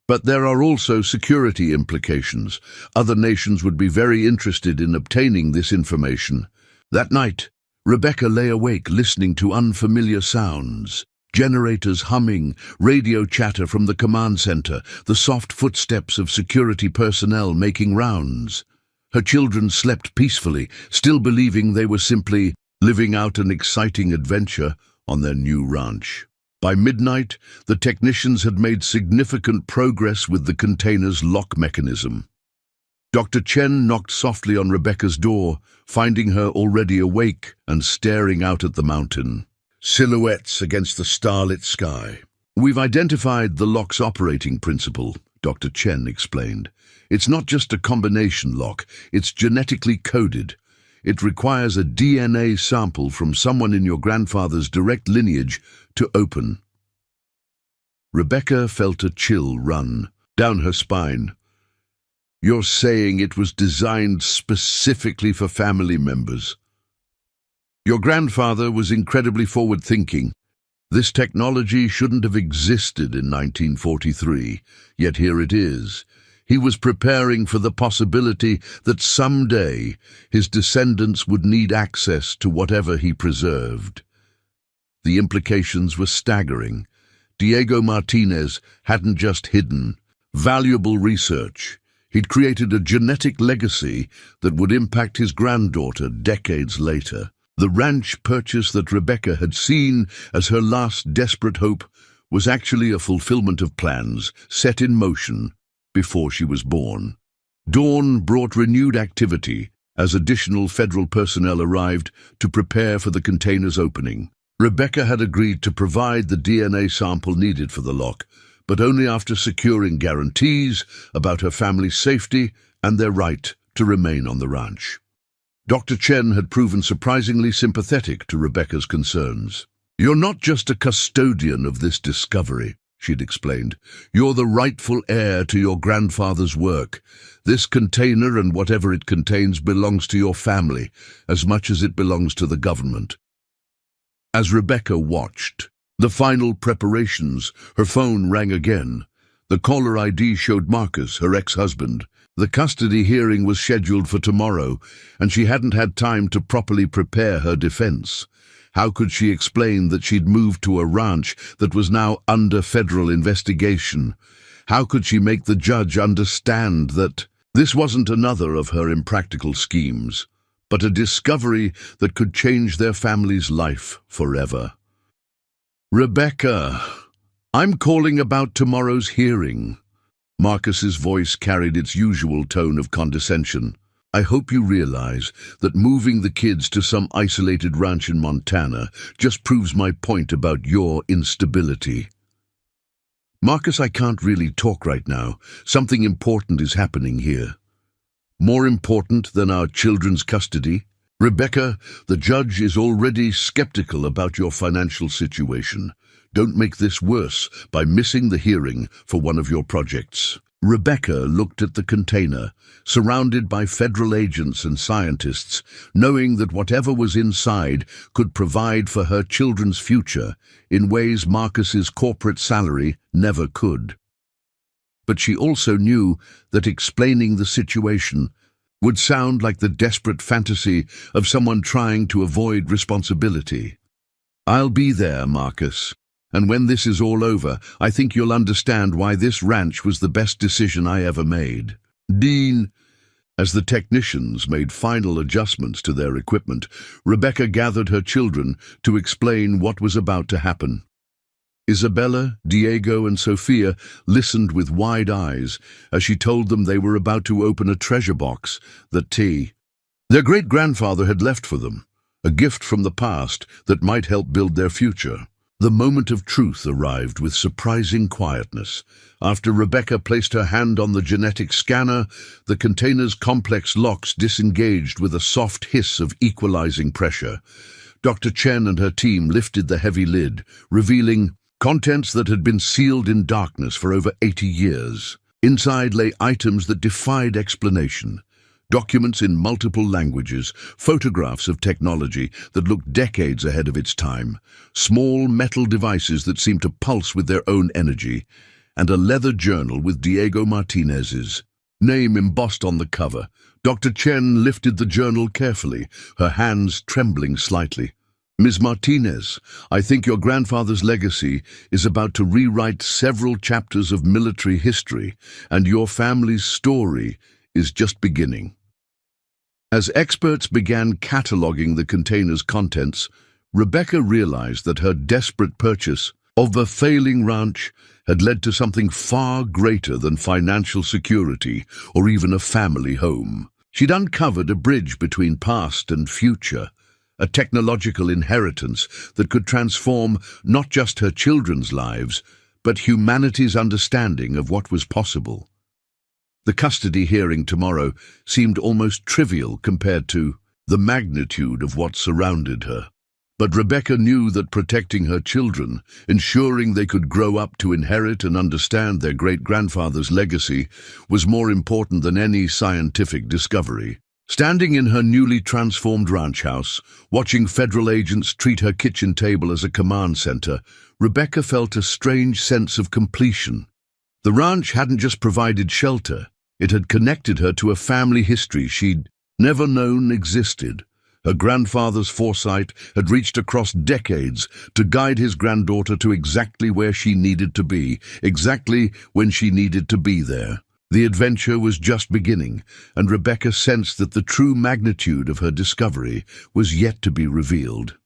But there are also security implications. Other nations would be very interested in obtaining this information." That night, Rebecca lay awake listening to unfamiliar sounds. Generators humming, radio chatter from the command center, the soft footsteps of security personnel making rounds. Her children slept peacefully, still believing they were simply living out an exciting adventure on their new ranch. By midnight, the technicians had made significant progress with the container's lock mechanism. Dr. Chen knocked softly on Rebecca's door, finding her already awake and staring out at the mountain. Silhouettes against the starlit sky. "We've identified the lock's operating principle," Dr. Chen explained. "It's not just a combination lock, it's genetically coded. It requires a DNA sample from someone in your grandfather's direct lineage to open." Rebecca felt a chill run down her spine. "You're saying it was designed specifically for family members?" "Your grandfather was incredibly forward-thinking. This technology shouldn't have existed in 1943, yet here it is. He was preparing for the possibility that someday his descendants would need access to whatever he preserved." The implications were staggering. Diego Martinez hadn't just hidden valuable research. He'd created a genetic legacy that would impact his granddaughter decades later. The ranch purchase that Rebecca had seen as her last desperate hope was actually a fulfillment of plans set in motion before she was born. Dawn brought renewed activity as additional federal personnel arrived to prepare for the container's opening. Rebecca had agreed to provide the DNA sample needed for the lock, but only after securing guarantees about her family's safety and their right to remain on the ranch. Dr. Chen had proven surprisingly sympathetic to Rebecca's concerns. "You're not just a custodian of this discovery," she'd explained. "You're the rightful heir to your grandfather's work. This container and whatever it contains belongs to your family, as much as it belongs to the government." As Rebecca watched the final preparations, her phone rang again. The caller ID showed Marcus, her ex-husband. The custody hearing was scheduled for tomorrow, and she hadn't had time to properly prepare her defense. How could she explain that she'd moved to a ranch that was now under federal investigation? How could she make the judge understand that this wasn't another of her impractical schemes, but a discovery that could change their family's life forever? "Rebecca, I'm calling about tomorrow's hearing." Marcus's voice carried its usual tone of condescension. "I hope you realize that moving the kids to some isolated ranch in Montana just proves my point about your instability." "Marcus, I can't really talk right now. Something important is happening here." "More important than our children's custody?" "Rebecca, the judge is already skeptical about your financial situation. Don't make this worse by missing the hearing for one of your projects." Rebecca looked at the container, surrounded by federal agents and scientists, knowing that whatever was inside could provide for her children's future in ways Marcus's corporate salary never could. But she also knew that explaining the situation would sound like the desperate fantasy of someone trying to avoid responsibility. "I'll be there, Marcus. And when this is all over, I think you'll understand why this ranch was the best decision I ever made." "Dean." As the technicians made final adjustments to their equipment, Rebecca gathered her children to explain what was about to happen. Isabella, Diego, and Sophia listened with wide eyes as she told them they were about to open a treasure box that their great-grandfather had left for them, a gift from the past that might help build their future. The moment of truth arrived with surprising quietness. After Rebecca placed her hand on the genetic scanner, the container's complex locks disengaged with a soft hiss of equalizing pressure. Dr. Chen and her team lifted the heavy lid, revealing contents that had been sealed in darkness for over 80 years. Inside lay items that defied explanation. Documents in multiple languages, photographs of technology that looked decades ahead of its time, small metal devices that seemed to pulse with their own energy, and a leather journal with Diego Martinez's name embossed on the cover. Dr. Chen lifted the journal carefully, her hands trembling slightly. "Ms. Martinez, I think your grandfather's legacy is about to rewrite several chapters of military history, and your family's story is just beginning." As experts began cataloging the container's contents, Rebecca realized that her desperate purchase of a failing ranch had led to something far greater than financial security or even a family home. She'd uncovered a bridge between past and future, a technological inheritance that could transform not just her children's lives, but humanity's understanding of what was possible. The custody hearing tomorrow seemed almost trivial compared to the magnitude of what surrounded her. But Rebecca knew that protecting her children, ensuring they could grow up to inherit and understand their great-grandfather's legacy, was more important than any scientific discovery. Standing in her newly transformed ranch house, watching federal agents treat her kitchen table as a command center, Rebecca felt a strange sense of completion. The ranch hadn't just provided shelter, it had connected her to a family history she'd never known existed. Her grandfather's foresight had reached across decades to guide his granddaughter to exactly where she needed to be, exactly when she needed to be there. The adventure was just beginning, and Rebecca sensed that the true magnitude of her discovery was yet to be revealed.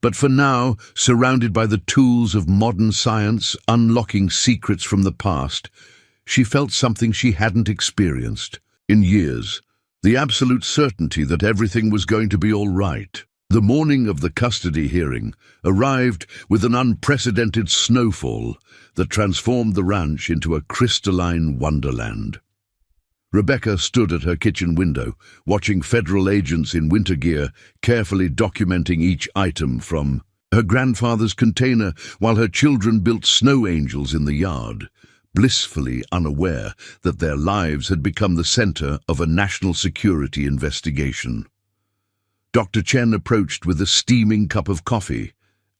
But for now, surrounded by the tools of modern science, unlocking secrets from the past, she felt something she hadn't experienced in years, the absolute certainty that everything was going to be all right. The morning of the custody hearing arrived with an unprecedented snowfall that transformed the ranch into a crystalline wonderland. Rebecca stood at her kitchen window, watching federal agents in winter gear carefully documenting each item from her grandfather's container while her children built snow angels in the yard, blissfully unaware that their lives had become the center of a national security investigation. Dr. Chen approached with a steaming cup of coffee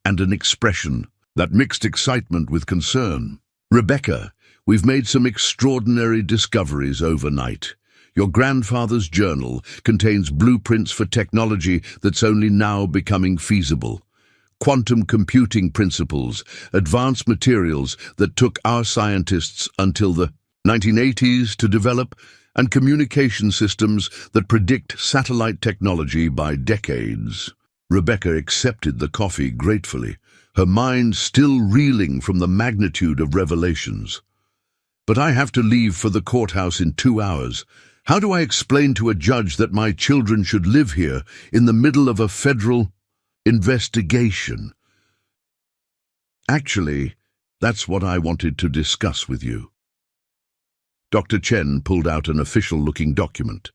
and an expression that mixed excitement with concern. "Rebecca, we've made some extraordinary discoveries overnight. Your grandfather's journal contains blueprints for technology that's only now becoming feasible. Quantum computing principles, advanced materials that took our scientists until the 1980s to develop, and communication systems that predict satellite technology by decades." Rebecca accepted the coffee gratefully, her mind still reeling from the magnitude of revelations. "But I have to leave for the courthouse in 2 hours. How do I explain to a judge that my children should live here in the middle of a federal investigation?" "Actually, that's what I wanted to discuss with you." Dr. Chen pulled out an official-looking document.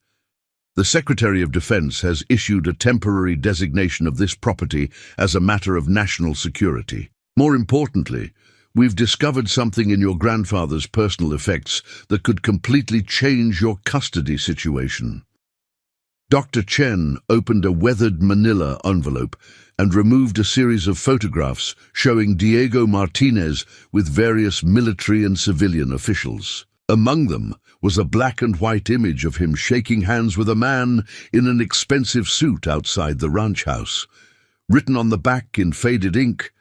"The Secretary of Defense has issued a temporary designation of this property as a matter of national security. More importantly, we've discovered something in your grandfather's personal effects that could completely change your custody situation." Dr. Chen opened a weathered manila envelope and removed a series of photographs showing Diego Martinez with various military and civilian officials. Among them was a black and white image of him shaking hands with a man in an expensive suit outside the ranch house. Written on the back in faded ink,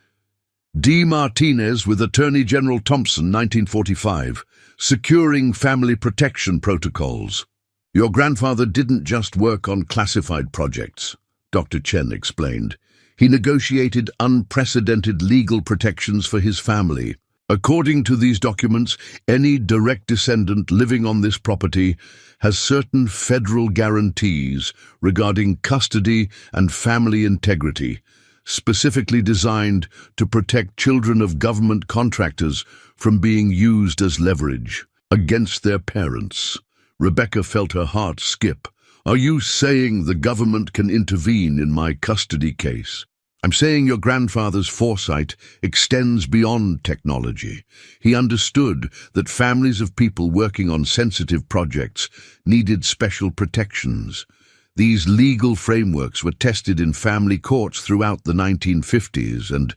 "D. Martinez with Attorney General Thompson, 1945, securing family protection protocols." "Your grandfather didn't just work on classified projects," Dr. Chen explained. "He negotiated unprecedented legal protections for his family. According to these documents, any direct descendant living on this property has certain federal guarantees regarding custody and family integrity, specifically designed to protect children of government contractors from being used as leverage against their parents." Rebecca felt her heart skip. "Are you saying the government can intervene in my custody case?" "I'm saying your grandfather's foresight extends beyond technology. He understood that families of people working on sensitive projects needed special protections. These legal frameworks were tested in family courts throughout the 1950s and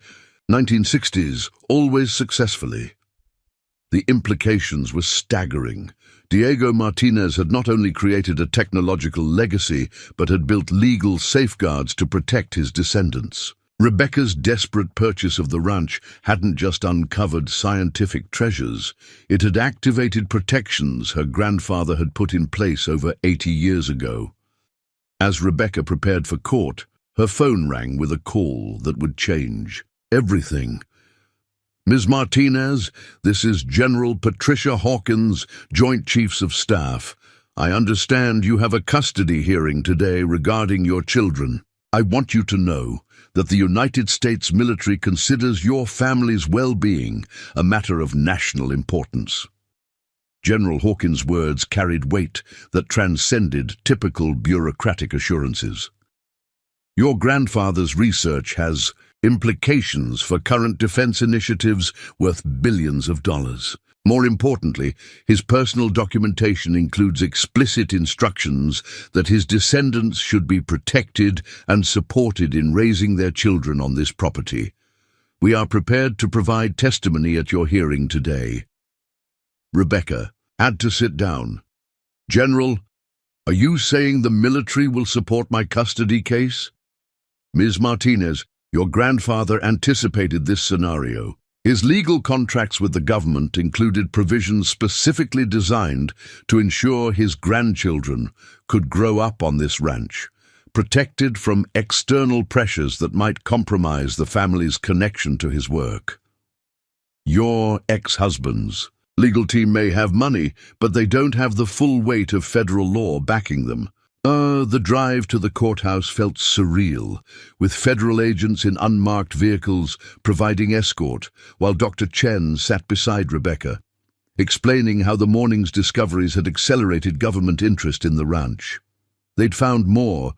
1960s, always successfully. The implications were staggering. Diego Martinez had not only created a technological legacy, but had built legal safeguards to protect his descendants. Rebecca's desperate purchase of the ranch hadn't just uncovered scientific treasures, it had activated protections her grandfather had put in place over 80 years ago. As Rebecca prepared for court, her phone rang with a call that would change everything. "Ms. Martinez, this is General Patricia Hawkins, Joint Chiefs of Staff. I understand you have a custody hearing today regarding your children. I want you to know that the United States military considers your family's well-being a matter of national importance." General Hawkins' words carried weight that transcended typical bureaucratic assurances. "Your grandfather's research has implications for current defense initiatives worth billions of dollars. More importantly, his personal documentation includes explicit instructions that his descendants should be protected and supported in raising their children on this property. We are prepared to provide testimony at your hearing today." Rebecca had to sit down. "General, are you saying the military will support my custody case?" "Ms. Martinez, your grandfather anticipated this scenario. His legal contracts with the government included provisions specifically designed to ensure his grandchildren could grow up on this ranch, protected from external pressures that might compromise the family's connection to his work. Your ex-husband's legal team may have money, but they don't have the full weight of federal law backing them. The drive to the courthouse felt surreal, with federal agents in unmarked vehicles providing escort, while Dr. Chen sat beside Rebecca, explaining how the morning's discoveries had accelerated government interest in the ranch. They'd found more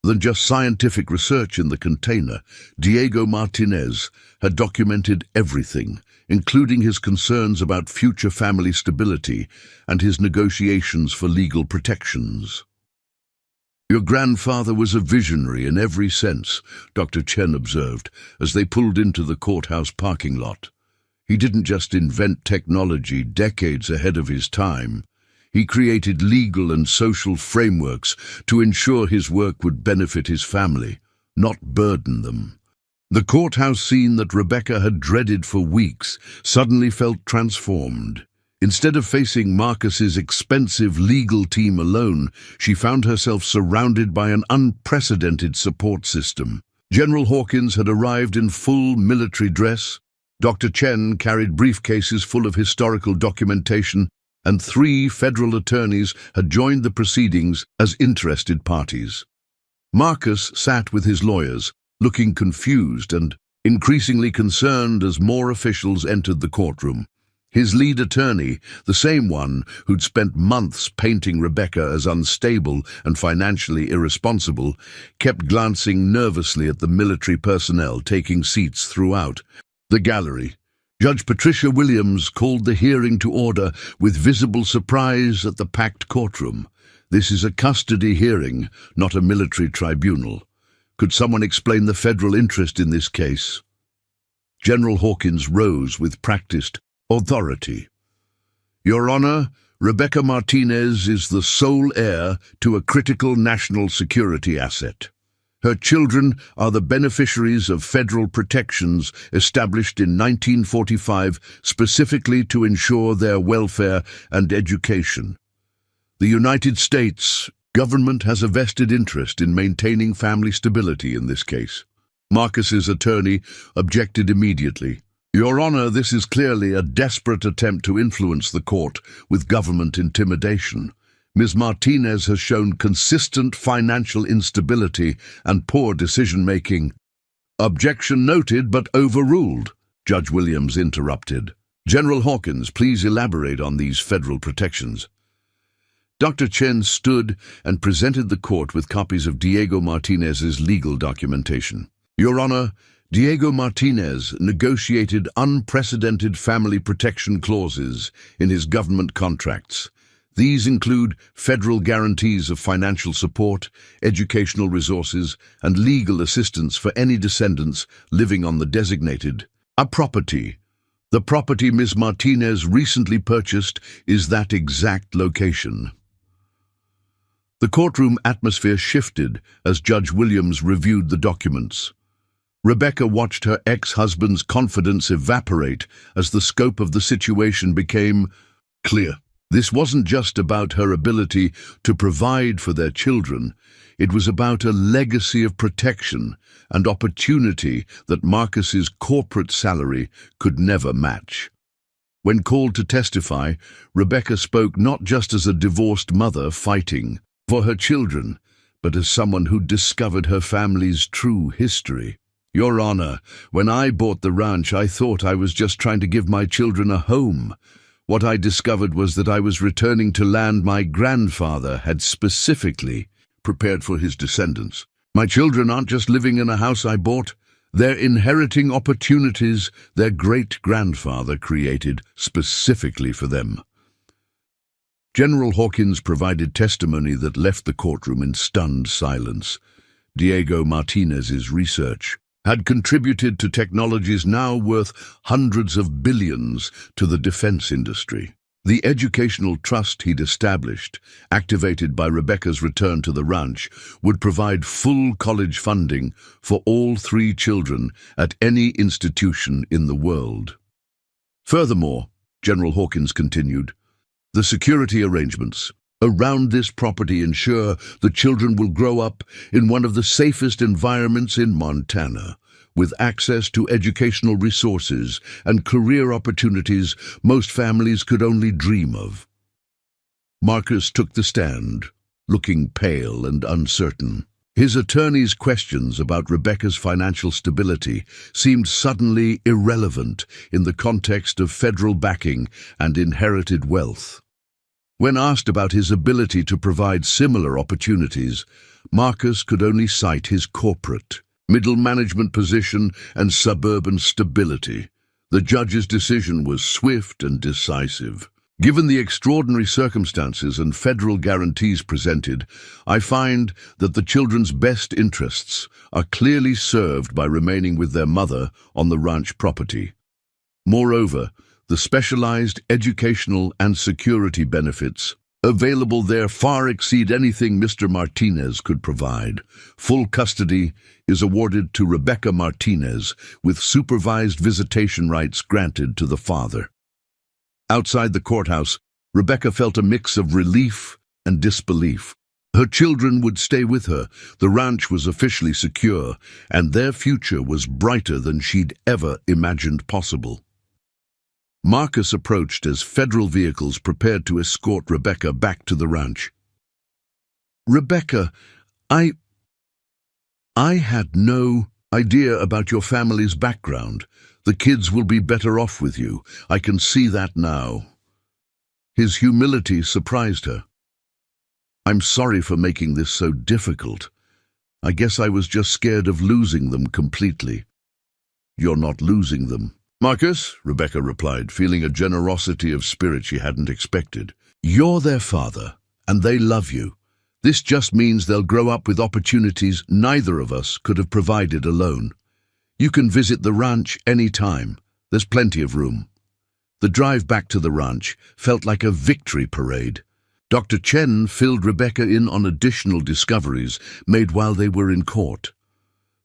than just scientific research in the container. Diego Martinez had documented everything, including his concerns about future family stability and his negotiations for legal protections. Your grandfather was a visionary in every sense, Dr. Chen observed, as they pulled into the courthouse parking lot. He didn't just invent technology decades ahead of his time. He created legal and social frameworks to ensure his work would benefit his family, not burden them. The courthouse scene that Rebecca had dreaded for weeks suddenly felt transformed. Instead of facing Marcus's expensive legal team alone, she found herself surrounded by an unprecedented support system. General Hawkins had arrived in full military dress. Dr. Chen carried briefcases full of historical documentation, and 3 federal attorneys had joined the proceedings as interested parties. Marcus sat with his lawyers, looking confused and increasingly concerned as more officials entered the courtroom. His lead attorney, the same one who'd spent months painting Rebecca as unstable and financially irresponsible, kept glancing nervously at the military personnel taking seats throughout the gallery. Judge Patricia Williams called the hearing to order with visible surprise at the packed courtroom. This is a custody hearing, not a military tribunal. Could someone explain the federal interest in this case? General Hawkins rose with practiced authority. Your Honor, Rebecca Martinez is the sole heir to a critical national security asset. Her children are the beneficiaries of federal protections established in 1945 specifically to ensure their welfare and education. The United States government has a vested interest in maintaining family stability in this case. Marcus's attorney objected immediately. Your Honor, this is clearly a desperate attempt to influence the court with government intimidation. Ms. Martinez has shown consistent financial instability and poor decision-making. Objection noted but overruled, Judge Williams interrupted. General Hawkins, please elaborate on these federal protections. Dr. Chen stood and presented the court with copies of Diego Martinez's legal documentation. Your Honor, Diego Martinez negotiated unprecedented family protection clauses in his government contracts. These include federal guarantees of financial support, educational resources, and legal assistance for any descendants living on the designated property. The property Ms. Martinez recently purchased is that exact location. The courtroom atmosphere shifted as Judge Williams reviewed the documents. Rebecca watched her ex-husband's confidence evaporate as the scope of the situation became clear. This wasn't just about her ability to provide for their children. It was about a legacy of protection and opportunity that Marcus's corporate salary could never match. When called to testify, Rebecca spoke not just as a divorced mother fighting for her children, but as someone who discovered her family's true history. Your Honor, when I bought the ranch, I thought I was just trying to give my children a home. What I discovered was that I was returning to land my grandfather had specifically prepared for his descendants. My children aren't just living in a house I bought. They're inheriting opportunities their great-grandfather created specifically for them. General Hawkins provided testimony that left the courtroom in stunned silence. Diego Martinez's research had contributed to technologies now worth hundreds of billions to the defense industry. The educational trust he'd established, activated by Rebecca's return to the ranch, would provide full college funding for all 3 children at any institution in the world. Furthermore, General Hawkins continued, the security arrangements around this property ensure the children will grow up in one of the safest environments in Montana, with access to educational resources and career opportunities most families could only dream of. Marcus took the stand, looking pale and uncertain. His attorney's questions about Rebecca's financial stability seemed suddenly irrelevant in the context of federal backing and inherited wealth. When asked about his ability to provide similar opportunities, Marcus could only cite his corporate, middle management position and suburban stability. The judge's decision was swift and decisive. Given the extraordinary circumstances and federal guarantees presented, I find that the children's best interests are clearly served by remaining with their mother on the ranch property. Moreover, the specialized educational and security benefits available there far exceed anything Mr. Martinez could provide. Full custody is awarded to Rebecca Martinez, with supervised visitation rights granted to the father. Outside the courthouse, Rebecca felt a mix of relief and disbelief. Her children would stay with her, the ranch was officially secure, and their future was brighter than she'd ever imagined possible. Marcus approached as federal vehicles prepared to escort Rebecca back to the ranch. Rebecca, I had no idea about your family's background. The kids will be better off with you. I can see that now. His humility surprised her. I'm sorry for making this so difficult. I guess I was just scared of losing them completely. You're not losing them, Marcus, Rebecca replied, feeling a generosity of spirit she hadn't expected. You're their father, and they love you. This just means they'll grow up with opportunities neither of us could have provided alone. You can visit the ranch any time. There's plenty of room. The drive back to the ranch felt like a victory parade. Dr. Chen filled Rebecca in on additional discoveries made while they were in court.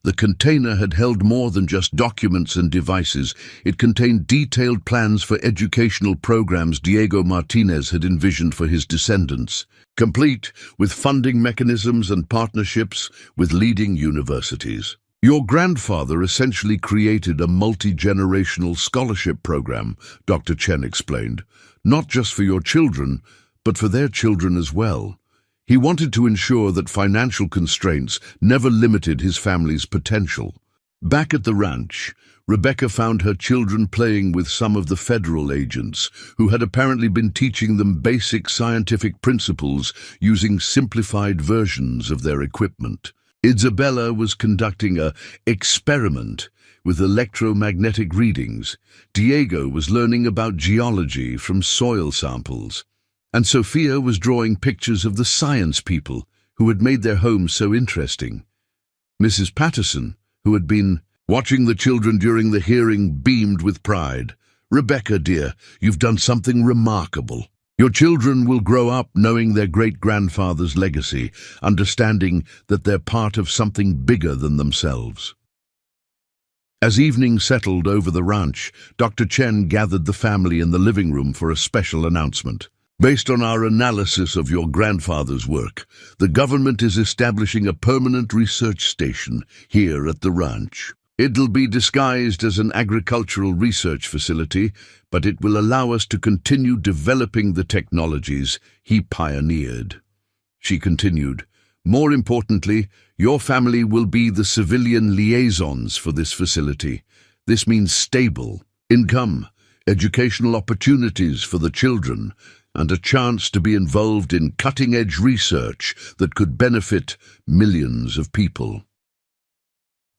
The container had held more than just documents and devices. It contained detailed plans for educational programs Diego Martinez had envisioned for his descendants, complete with funding mechanisms and partnerships with leading universities. Your grandfather essentially created a multi-generational scholarship program, Dr. Chen explained, not just for your children, but for their children as well. He wanted to ensure that financial constraints never limited his family's potential. Back at the ranch, Rebecca found her children playing with some of the federal agents, who had apparently been teaching them basic scientific principles using simplified versions of their equipment. Isabella was conducting an experiment with electromagnetic readings. Diego was learning about geology from soil samples. And Sophia was drawing pictures of the science people who had made their homes so interesting. Mrs. Patterson, who had been watching the children during the hearing, beamed with pride. Rebecca, dear, you've done something remarkable. Your children will grow up knowing their great-grandfather's legacy, understanding that they're part of something bigger than themselves. As evening settled over the ranch, Dr. Chen gathered the family in the living room for a special announcement. Based on our analysis of your grandfather's work, the government is establishing a permanent research station here at the ranch. It'll be disguised as an agricultural research facility, but it will allow us to continue developing the technologies he pioneered. She continued, more importantly, your family will be the civilian liaisons for this facility. This means stable income, educational opportunities for the children, and a chance to be involved in cutting-edge research that could benefit millions of people.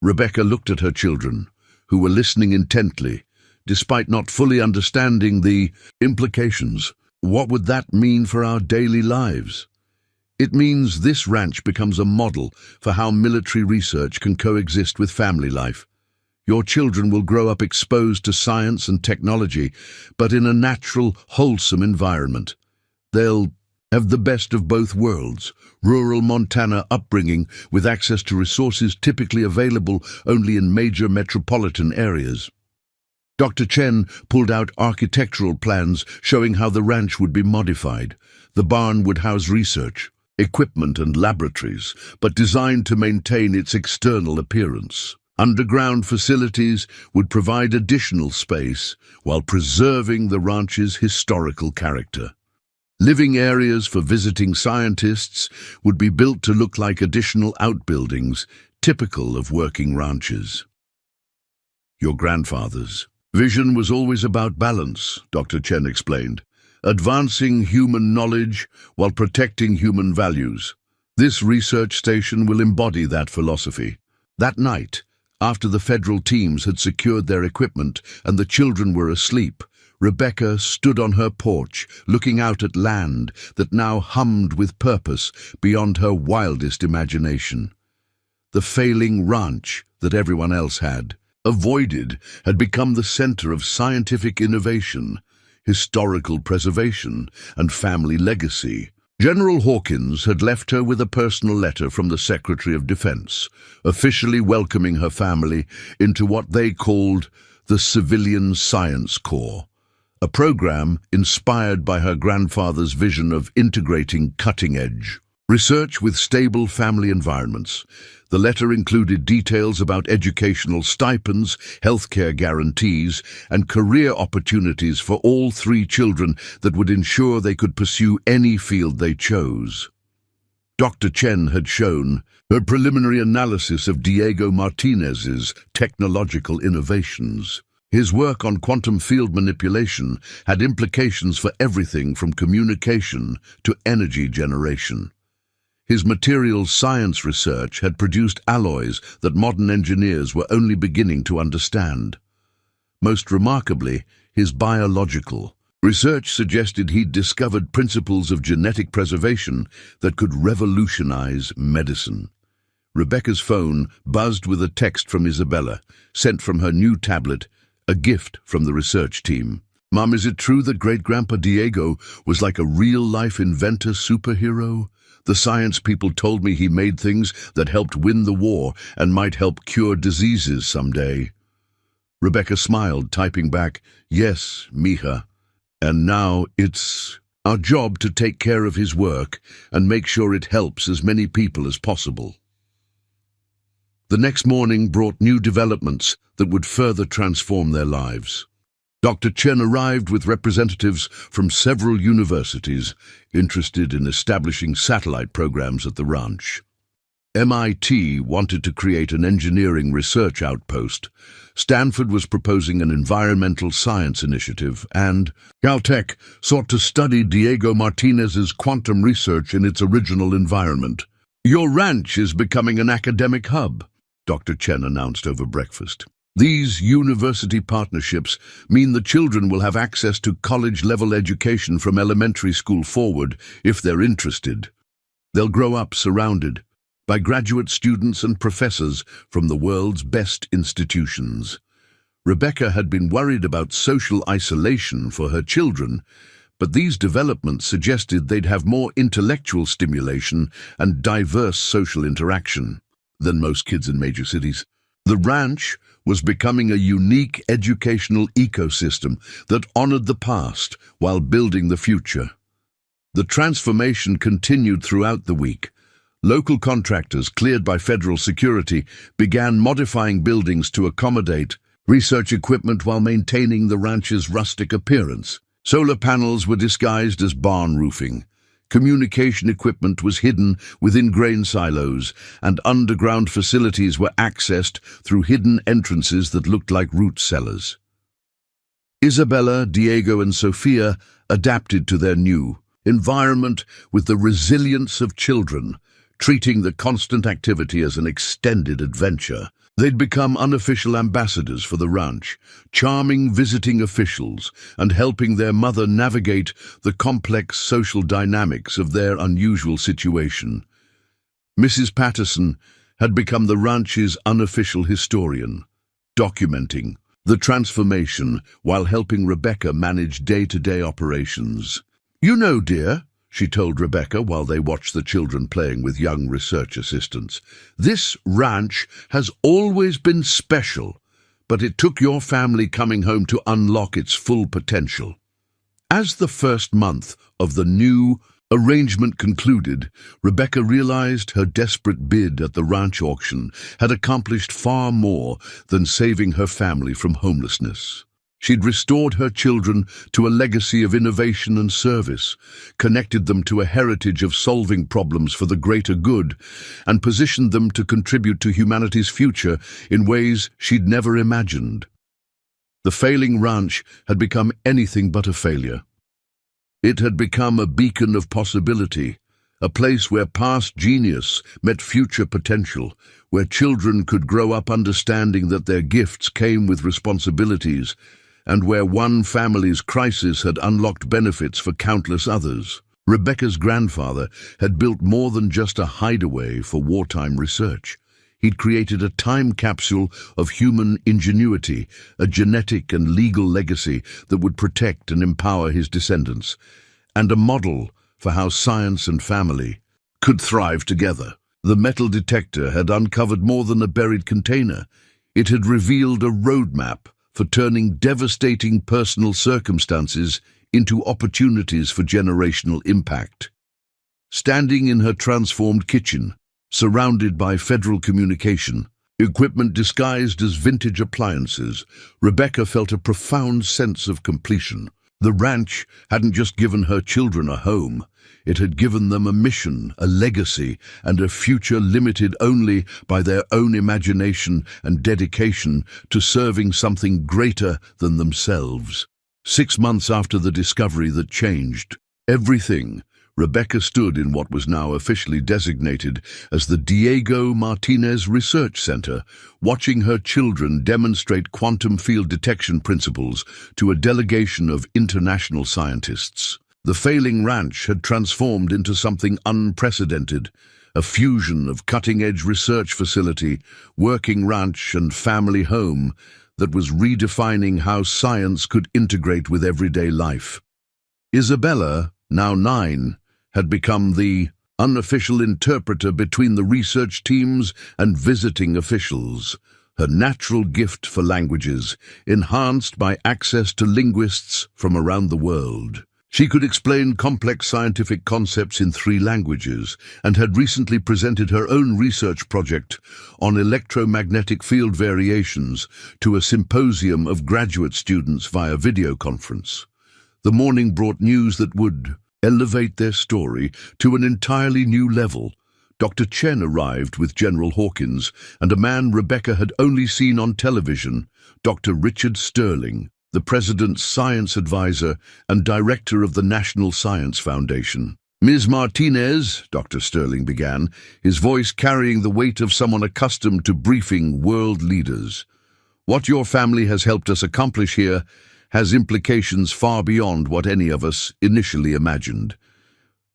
Rebecca looked at her children, who were listening intently, despite not fully understanding the implications. What would that mean for our daily lives? It means this ranch becomes a model for how military research can coexist with family life. Your children will grow up exposed to science and technology, but in a natural, wholesome environment. They'll have the best of both worlds, rural Montana upbringing with access to resources typically available only in major metropolitan areas. Dr. Chen pulled out architectural plans showing how the ranch would be modified. The barn would house research, equipment and laboratories, but designed to maintain its external appearance. Underground facilities would provide additional space while preserving the ranch's historical character. Living areas for visiting scientists would be built to look like additional outbuildings, typical of working ranches. Your grandfather's vision was always about balance, Dr. Chen explained, advancing human knowledge while protecting human values. This research station will embody that philosophy. That night, after the federal teams had secured their equipment and the children were asleep, Rebecca stood on her porch, looking out at land that now hummed with purpose beyond her wildest imagination. The failing ranch that everyone else had avoided had become the center of scientific innovation, historical preservation, and family legacy. General Hawkins had left her with a personal letter from the Secretary of Defense, officially welcoming her family into what they called the Civilian Science Corps, a program inspired by her grandfather's vision of integrating cutting-edge research with stable family environments. The letter included details about educational stipends, healthcare guarantees, and career opportunities for all three children that would ensure they could pursue any field they chose. Dr. Chen had shown her preliminary analysis of Diego Martinez's technological innovations. His work on quantum field manipulation had implications for everything from communication to energy generation. His materials science research had produced alloys that modern engineers were only beginning to understand. Most remarkably, his biological research suggested he'd discovered principles of genetic preservation that could revolutionize medicine. Rebecca's phone buzzed with a text from Isabella, sent from her new tablet, a gift from the research team. "Mom, is it true that Great-Grandpa Diego was like a real-life inventor superhero? The science people told me he made things that helped win the war and might help cure diseases someday." Rebecca smiled, typing back, "Yes, mija. And now it's our job to take care of his work and make sure it helps as many people as possible." The next morning brought new developments that would further transform their lives. Dr. Chen arrived with representatives from several universities interested in establishing satellite programs at the ranch. MIT wanted to create an engineering research outpost. Stanford was proposing an environmental science initiative, and Caltech sought to study Diego Martinez's quantum research in its original environment. "Your ranch is becoming an academic hub," Dr. Chen announced over breakfast. "These university partnerships mean the children will have access to college-level education from elementary school forward if they're interested. They'll grow up surrounded by graduate students and professors from the world's best institutions." Rebecca had been worried about social isolation for her children, but these developments suggested they'd have more intellectual stimulation and diverse social interaction than most kids in major cities. The ranch was becoming a unique educational ecosystem that honored the past while building the future. The transformation continued throughout the week. Local contractors, cleared by federal security, began modifying buildings to accommodate research equipment while maintaining the ranch's rustic appearance. Solar panels were disguised as barn roofing. Communication equipment was hidden within grain silos, and underground facilities were accessed through hidden entrances that looked like root cellars. Isabella, Diego, and Sophia adapted to their new environment with the resilience of children, treating the constant activity as an extended adventure. They'd become unofficial ambassadors for the ranch, charming visiting officials and helping their mother navigate the complex social dynamics of their unusual situation. Mrs. Patterson had become the ranch's unofficial historian, documenting the transformation while helping Rebecca manage day-to-day operations. "You know, dear," she told Rebecca while they watched the children playing with young research assistants, "this ranch has always been special, but it took your family coming home to unlock its full potential. As the first month of the new arrangement concluded, Rebecca realized her desperate bid at the ranch auction had accomplished far more than saving her family from homelessness. She'd restored her children to a legacy of innovation and service, connected them to a heritage of solving problems for the greater good, and positioned them to contribute to humanity's future in ways she'd never imagined. The failing ranch had become anything but a failure. It had become a beacon of possibility, a place where past genius met future potential, where children could grow up understanding that their gifts came with responsibilities, and where one family's crisis had unlocked benefits for countless others. Rebecca's grandfather had built more than just a hideaway for wartime research. He'd created a time capsule of human ingenuity, a genetic and legal legacy that would protect and empower his descendants, and a model for how science and family could thrive together. The metal detector had uncovered more than a buried container. It had revealed a roadmap for turning devastating personal circumstances into opportunities for generational impact. Standing in her transformed kitchen, surrounded by federal communication equipment disguised as vintage appliances, Rebecca felt a profound sense of completion. The ranch hadn't just given her children a home, it had given them a mission, a legacy, and a future limited only by their own imagination and dedication to serving something greater than themselves. 6 months after the discovery that changed everything, Rebecca stood in what was now officially designated as the Diego Martinez Research Center, watching her children demonstrate quantum field detection principles to a delegation of international scientists. The failing ranch had transformed into something unprecedented, a fusion of cutting-edge research facility, working ranch and family home that was redefining how science could integrate with everyday life. Isabella, now 9, had become the unofficial interpreter between the research teams and visiting officials, her natural gift for languages, enhanced by access to linguists from around the world. She could explain complex scientific concepts in 3 languages and had recently presented her own research project on electromagnetic field variations to a symposium of graduate students via video conference. The morning brought news that would elevate their story to an entirely new level. Dr. Chen arrived with General Hawkins and a man Rebecca had only seen on television, Dr. Richard Sterling, the President's science advisor and director of the National Science Foundation. "Ms. Martinez," Dr. Sterling began, his voice carrying the weight of someone accustomed to briefing world leaders. "What your family has helped us accomplish here has implications far beyond what any of us initially imagined.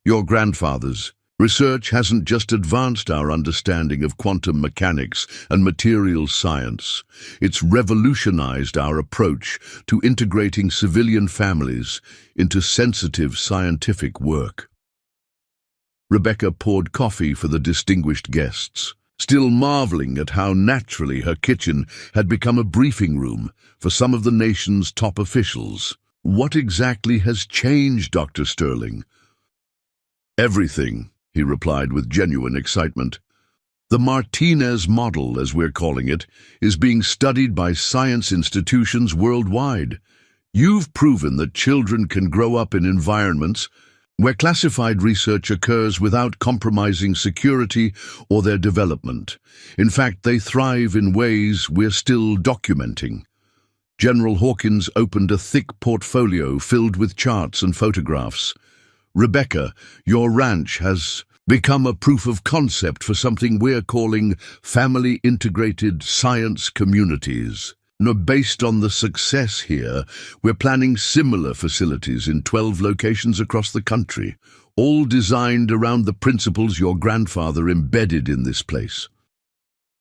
Your grandfather's research hasn't just advanced our understanding of quantum mechanics and materials science, it's revolutionized our approach to integrating civilian families into sensitive scientific work." Rebecca poured coffee for the distinguished guests, still marveling at how naturally her kitchen had become a briefing room for some of the nation's top officials. "What exactly has changed, Dr. Sterling?" "Everything," he replied with genuine excitement. "The Martinez model, as we're calling it, is being studied by science institutions worldwide. You've proven that children can grow up in environments where classified research occurs without compromising security or their development. In fact, they thrive in ways we're still documenting." General Hawkins opened a thick portfolio filled with charts and photographs. "Rebecca, your ranch has become a proof of concept for something we're calling family-integrated science communities. Now, based on the success here, we're planning similar facilities in 12 locations across the country, all designed around the principles your grandfather embedded in this place."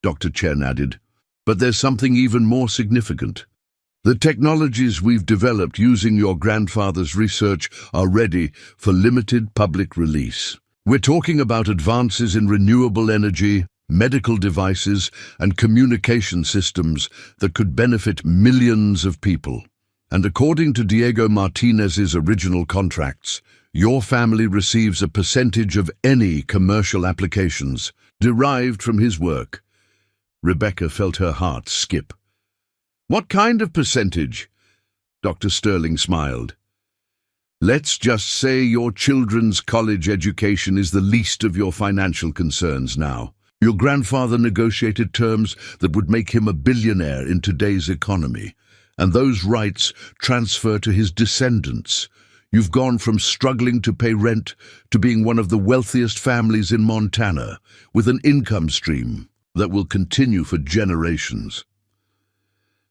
Dr. Chen added, "But there's something even more significant. The technologies we've developed using your grandfather's research are ready for limited public release. We're talking about advances in renewable energy, medical devices, and communication systems that could benefit millions of people. And according to Diego Martinez's original contracts, your family receives a percentage of any commercial applications derived from his work. Rebecca felt her heart skip. What kind of percentage? Dr. Sterling smiled. Let's just say your children's college education is the least of your financial concerns now. Your grandfather negotiated terms that would make him a billionaire in today's economy, and those rights transfer to his descendants. You've gone from struggling to pay rent to being one of the wealthiest families in Montana, with an income stream that will continue for generations.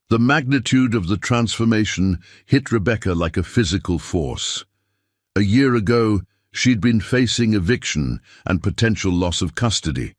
The magnitude of the transformation hit Rebecca like a physical force. A year ago, she'd been facing eviction and potential loss of custody.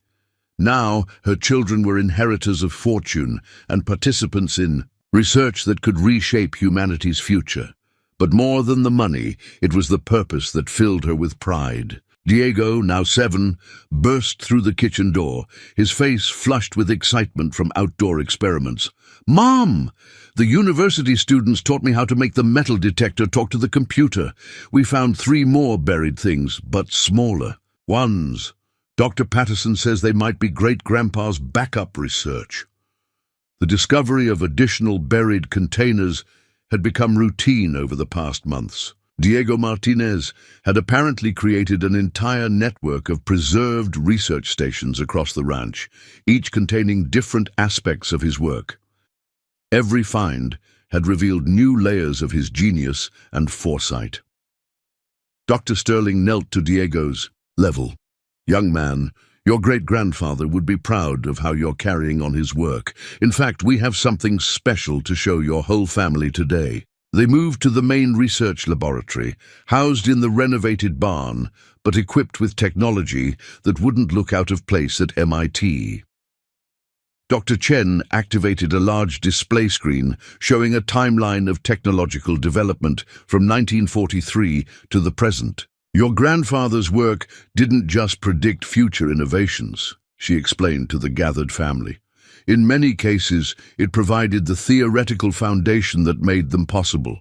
Now, her children were inheritors of fortune and participants in research that could reshape humanity's future. But more than the money, it was the purpose that filled her with pride. Diego, now 7, burst through the kitchen door, his face flushed with excitement from outdoor experiments. Mom! The university students taught me how to make the metal detector talk to the computer. We found 3 more buried things, but smaller ones. Dr. Patterson says they might be great-grandpa's backup research. The discovery of additional buried containers had become routine over the past months. Diego Martinez had apparently created an entire network of preserved research stations across the ranch, each containing different aspects of his work. Every find had revealed new layers of his genius and foresight. Dr. Sterling knelt to Diego's level. Young man, your great-grandfather would be proud of how you're carrying on his work. In fact, we have something special to show your whole family today. They moved to the main research laboratory, housed in the renovated barn, but equipped with technology that wouldn't look out of place at MIT. Dr. Chen activated a large display screen showing a timeline of technological development from 1943 to the present. Your grandfather's work didn't just predict future innovations, she explained to the gathered family. In many cases, it provided the theoretical foundation that made them possible.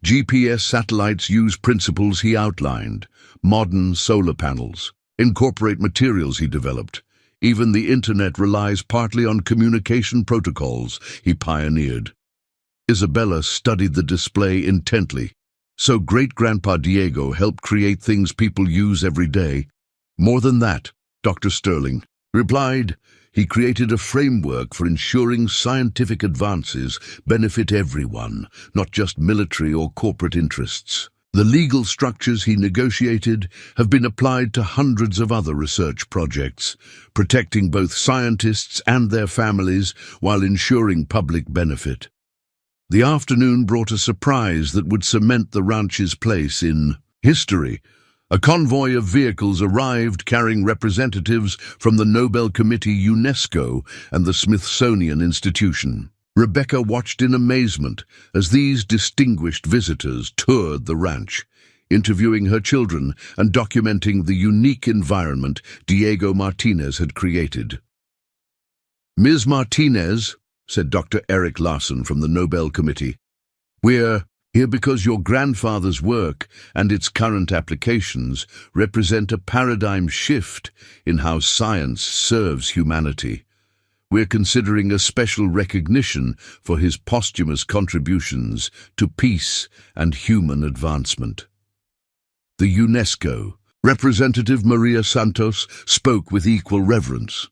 GPS satellites use principles he outlined. Modern solar panels incorporate materials he developed. Even the internet relies partly on communication protocols he pioneered. Isabella studied the display intently. So great-grandpa Diego helped create things people use every day. More than that, Dr. Sterling replied, he created a framework for ensuring scientific advances benefit everyone, not just military or corporate interests. The legal structures he negotiated have been applied to hundreds of other research projects, protecting both scientists and their families while ensuring public benefit. The afternoon brought a surprise that would cement the ranch's place in history. A convoy of vehicles arrived carrying representatives from the Nobel Committee, UNESCO, and the Smithsonian Institution. Rebecca watched in amazement as these distinguished visitors toured the ranch, interviewing her children and documenting the unique environment Diego Martinez had created. Ms. Martinez, said Dr. Eric Larson from the Nobel Committee, we're here because your grandfather's work and its current applications represent a paradigm shift in how science serves humanity. We're considering a special recognition for his posthumous contributions to peace and human advancement. The UNESCO, Representative Maria Santos, spoke with equal reverence.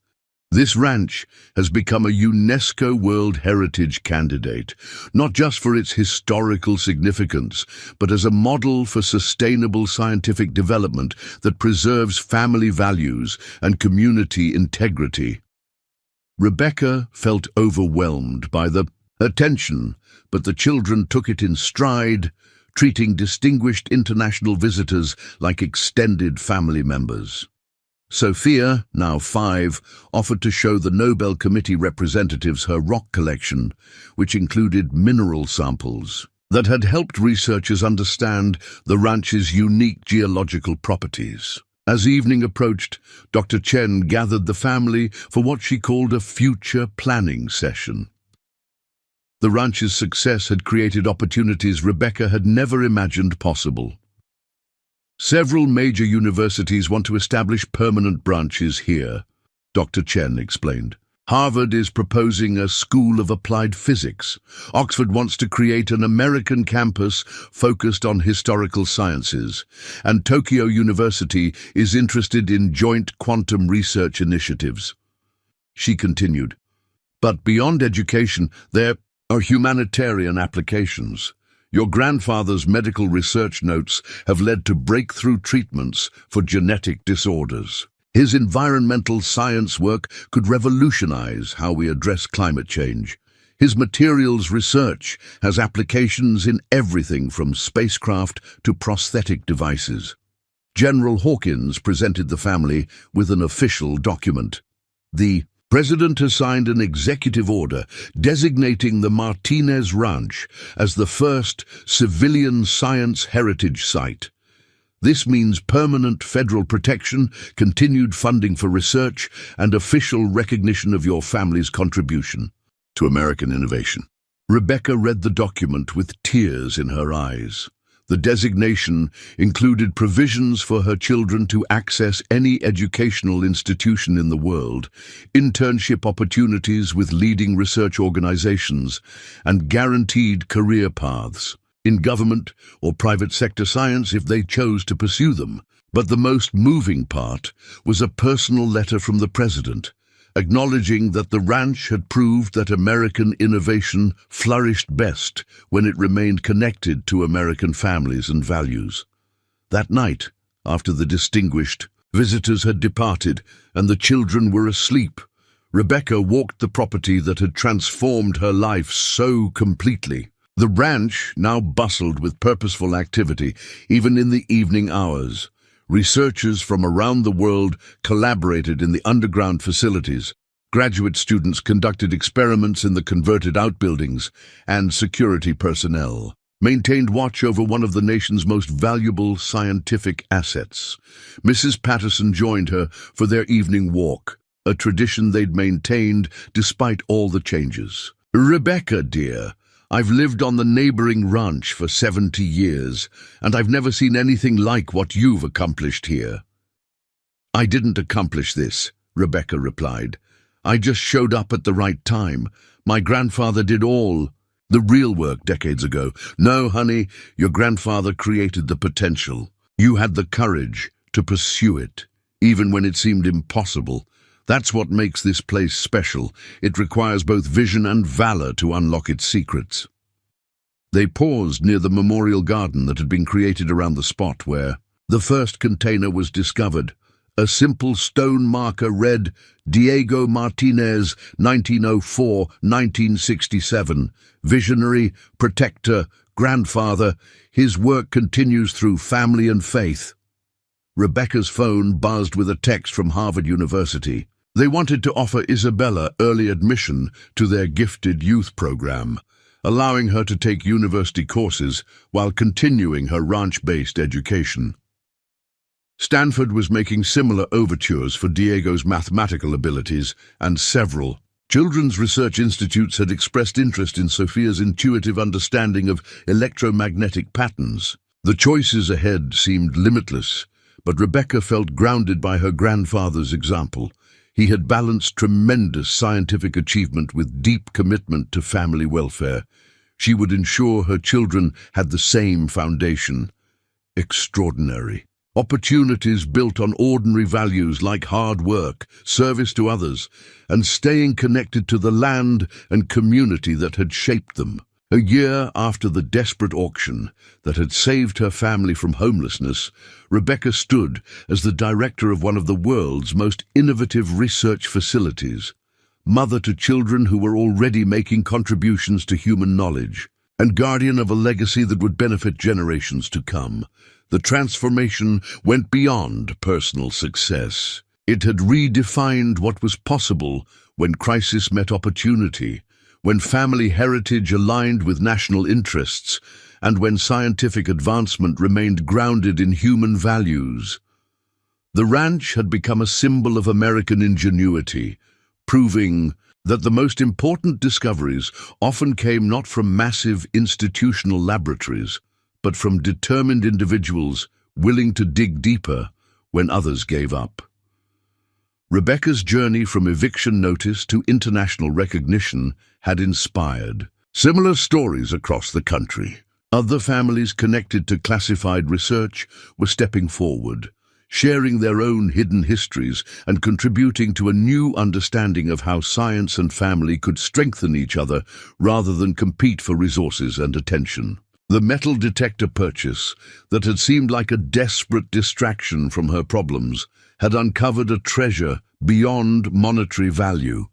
This ranch has become a UNESCO World Heritage candidate, not just for its historical significance, but as a model for sustainable scientific development that preserves family values and community integrity. Rebecca felt overwhelmed by the attention, but the children took it in stride, treating distinguished international visitors like extended family members. Sophia, now 5, offered to show the Nobel Committee representatives her rock collection, which included mineral samples that had helped researchers understand the ranch's unique geological properties. As evening approached, Dr. Chen gathered the family for what she called a future planning session. The ranch's success had created opportunities Rebecca had never imagined possible. Several major universities want to establish permanent branches here, Dr. Chen explained. Harvard is proposing a school of applied physics. Oxford wants to create an American campus focused on historical sciences. And Tokyo University is interested in joint quantum research initiatives. She continued, but beyond education, there are humanitarian applications. Your grandfather's medical research notes have led to breakthrough treatments for genetic disorders. His environmental science work could revolutionize how we address climate change. His materials research has applications in everything from spacecraft to prosthetic devices. General Hawkins presented the family with an official document. The President has signed an executive order designating the Martinez Ranch as the first civilian science heritage site. This means permanent federal protection, continued funding for research, and official recognition of your family's contribution to American innovation. Rebecca read the document with tears in her eyes. The designation included provisions for her children to access any educational institution in the world, internship opportunities with leading research organizations, and guaranteed career paths in government or private sector science if they chose to pursue them. But the most moving part was a personal letter from the president, acknowledging that the ranch had proved that American innovation flourished best when it remained connected to American families and values. That night, after the distinguished visitors had departed and the children were asleep, Rebecca walked the property that had transformed her life so completely. The ranch now bustled with purposeful activity, even in the evening hours. Researchers from around the world collaborated in the underground facilities. Graduate students conducted experiments in the converted outbuildings, and security personnel maintained watch over one of the nation's most valuable scientific assets. Mrs. Patterson joined her for their evening walk, a tradition they'd maintained despite all the changes. "Rebecca, dear, I've lived on the neighboring ranch for 70 years, and I've never seen anything like what you've accomplished here." "I didn't accomplish this," Rebecca replied. "I just showed up at the right time. My grandfather did all the real work decades ago." "No, honey, your grandfather created the potential. You had the courage to pursue it, even when it seemed impossible. That's what makes this place special. It requires both vision and valor to unlock its secrets." They paused near the memorial garden that had been created around the spot where the first container was discovered. A simple stone marker read, "Diego Martinez, 1904-1967, visionary, protector, grandfather. His work continues through family and faith." Rebecca's phone buzzed with a text from Harvard University. They wanted to offer Isabella early admission to their gifted youth program, allowing her to take university courses while continuing her ranch-based education. Stanford was making similar overtures for Diego's mathematical abilities, and several children's research institutes had expressed interest in Sophia's intuitive understanding of electromagnetic patterns. The choices ahead seemed limitless, but Rebecca felt grounded by her grandfather's example. He had balanced tremendous scientific achievement with deep commitment to family welfare. She would ensure her children had the same foundation. Extraordinary. Opportunities built on ordinary values like hard work, service to others, and staying connected to the land and community that had shaped them. A year after the desperate auction that had saved her family from homelessness, Rebecca stood as the director of one of the world's most innovative research facilities, mother to children who were already making contributions to human knowledge, and guardian of a legacy that would benefit generations to come. The transformation went beyond personal success. It had redefined what was possible when crisis met opportunity, when family heritage aligned with national interests, and when scientific advancement remained grounded in human values. The ranch had become a symbol of American ingenuity, proving that the most important discoveries often came not from massive institutional laboratories, but from determined individuals willing to dig deeper when others gave up. Rebecca's journey from eviction notice to international recognition had inspired similar stories across the country. Other families connected to classified research were stepping forward, sharing their own hidden histories and contributing to a new understanding of how science and family could strengthen each other rather than compete for resources and attention. The metal detector purchase, that had seemed like a desperate distraction from her problems, had uncovered a treasure beyond monetary value.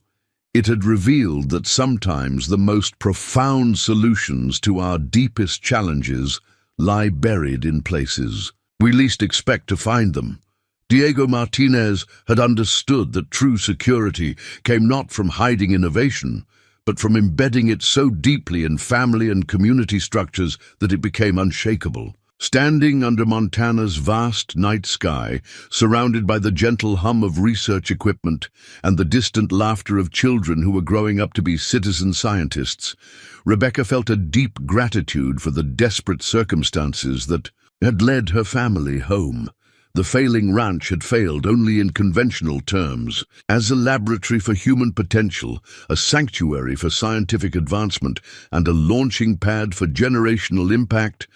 It had revealed that sometimes the most profound solutions to our deepest challenges lie buried in places we least expect to find them. Diego Martinez had understood that true security came not from hiding innovation, but from embedding it so deeply in family and community structures that it became unshakable. Standing under Montana's vast night sky, surrounded by the gentle hum of research equipment and the distant laughter of children who were growing up to be citizen scientists, Rebecca felt a deep gratitude for the desperate circumstances that had led her family home. The failing ranch had failed only in conventional terms. As a laboratory for human potential, a sanctuary for scientific advancement, and a launching pad for generational impact,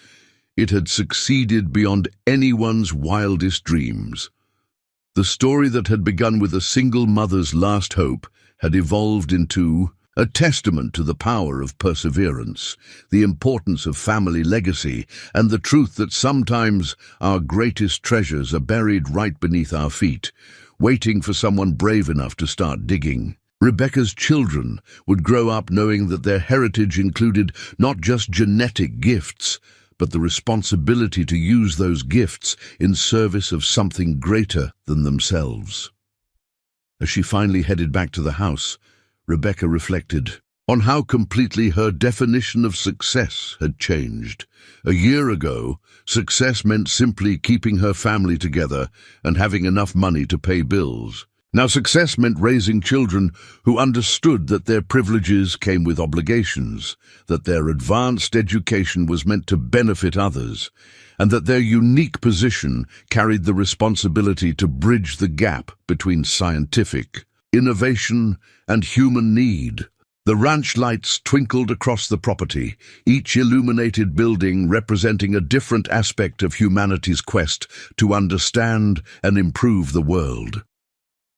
it had succeeded beyond anyone's wildest dreams. The story that had begun with a single mother's last hope had evolved into a testament to the power of perseverance, the importance of family legacy, and the truth that sometimes our greatest treasures are buried right beneath our feet, waiting for someone brave enough to start digging. Rebecca's children would grow up knowing that their heritage included not just genetic gifts, but the responsibility to use those gifts in service of something greater than themselves. As she finally headed back to the house, Rebecca reflected on how completely her definition of success had changed. A year ago, success meant simply keeping her family together and having enough money to pay bills. Now, success meant raising children who understood that their privileges came with obligations, that their advanced education was meant to benefit others, and that their unique position carried the responsibility to bridge the gap between scientific innovation and human need. The ranch lights twinkled across the property, each illuminated building representing a different aspect of humanity's quest to understand and improve the world.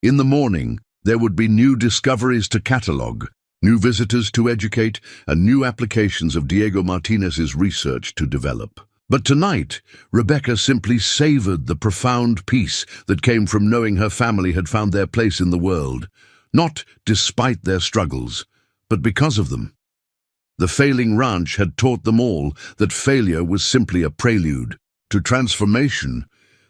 In the morning, there would be new discoveries to catalogue, new visitors to educate, and new applications of Diego Martinez's research to develop. But tonight, Rebecca simply savored the profound peace that came from knowing her family had found their place in the world, not despite their struggles, but because of them. The failing ranch had taught them all that failure was simply a prelude to transformation,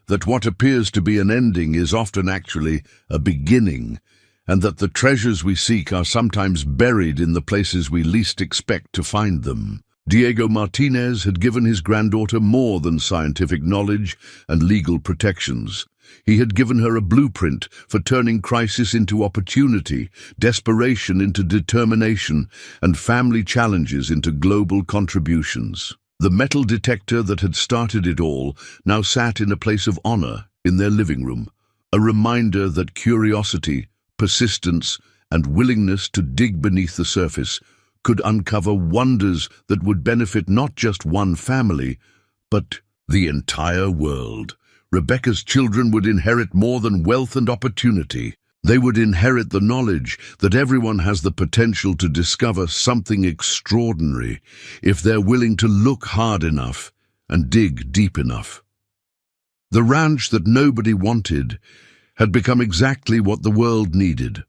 that what appears to be an ending is often actually a beginning, and that the treasures we seek are sometimes buried in the places we least expect to find them. Diego Martinez had given his granddaughter more than scientific knowledge and legal protections. He had given her a blueprint for turning crisis into opportunity, desperation into determination, and family challenges into global contributions. The metal detector that had started it all now sat in a place of honor in their living room, a reminder that curiosity, persistence, and willingness to dig beneath the surface could uncover wonders that would benefit not just one family, but the entire world. Rebecca's children would inherit more than wealth and opportunity. They would inherit the knowledge that everyone has the potential to discover something extraordinary if they're willing to look hard enough and dig deep enough. The ranch that nobody wanted had become exactly what the world needed,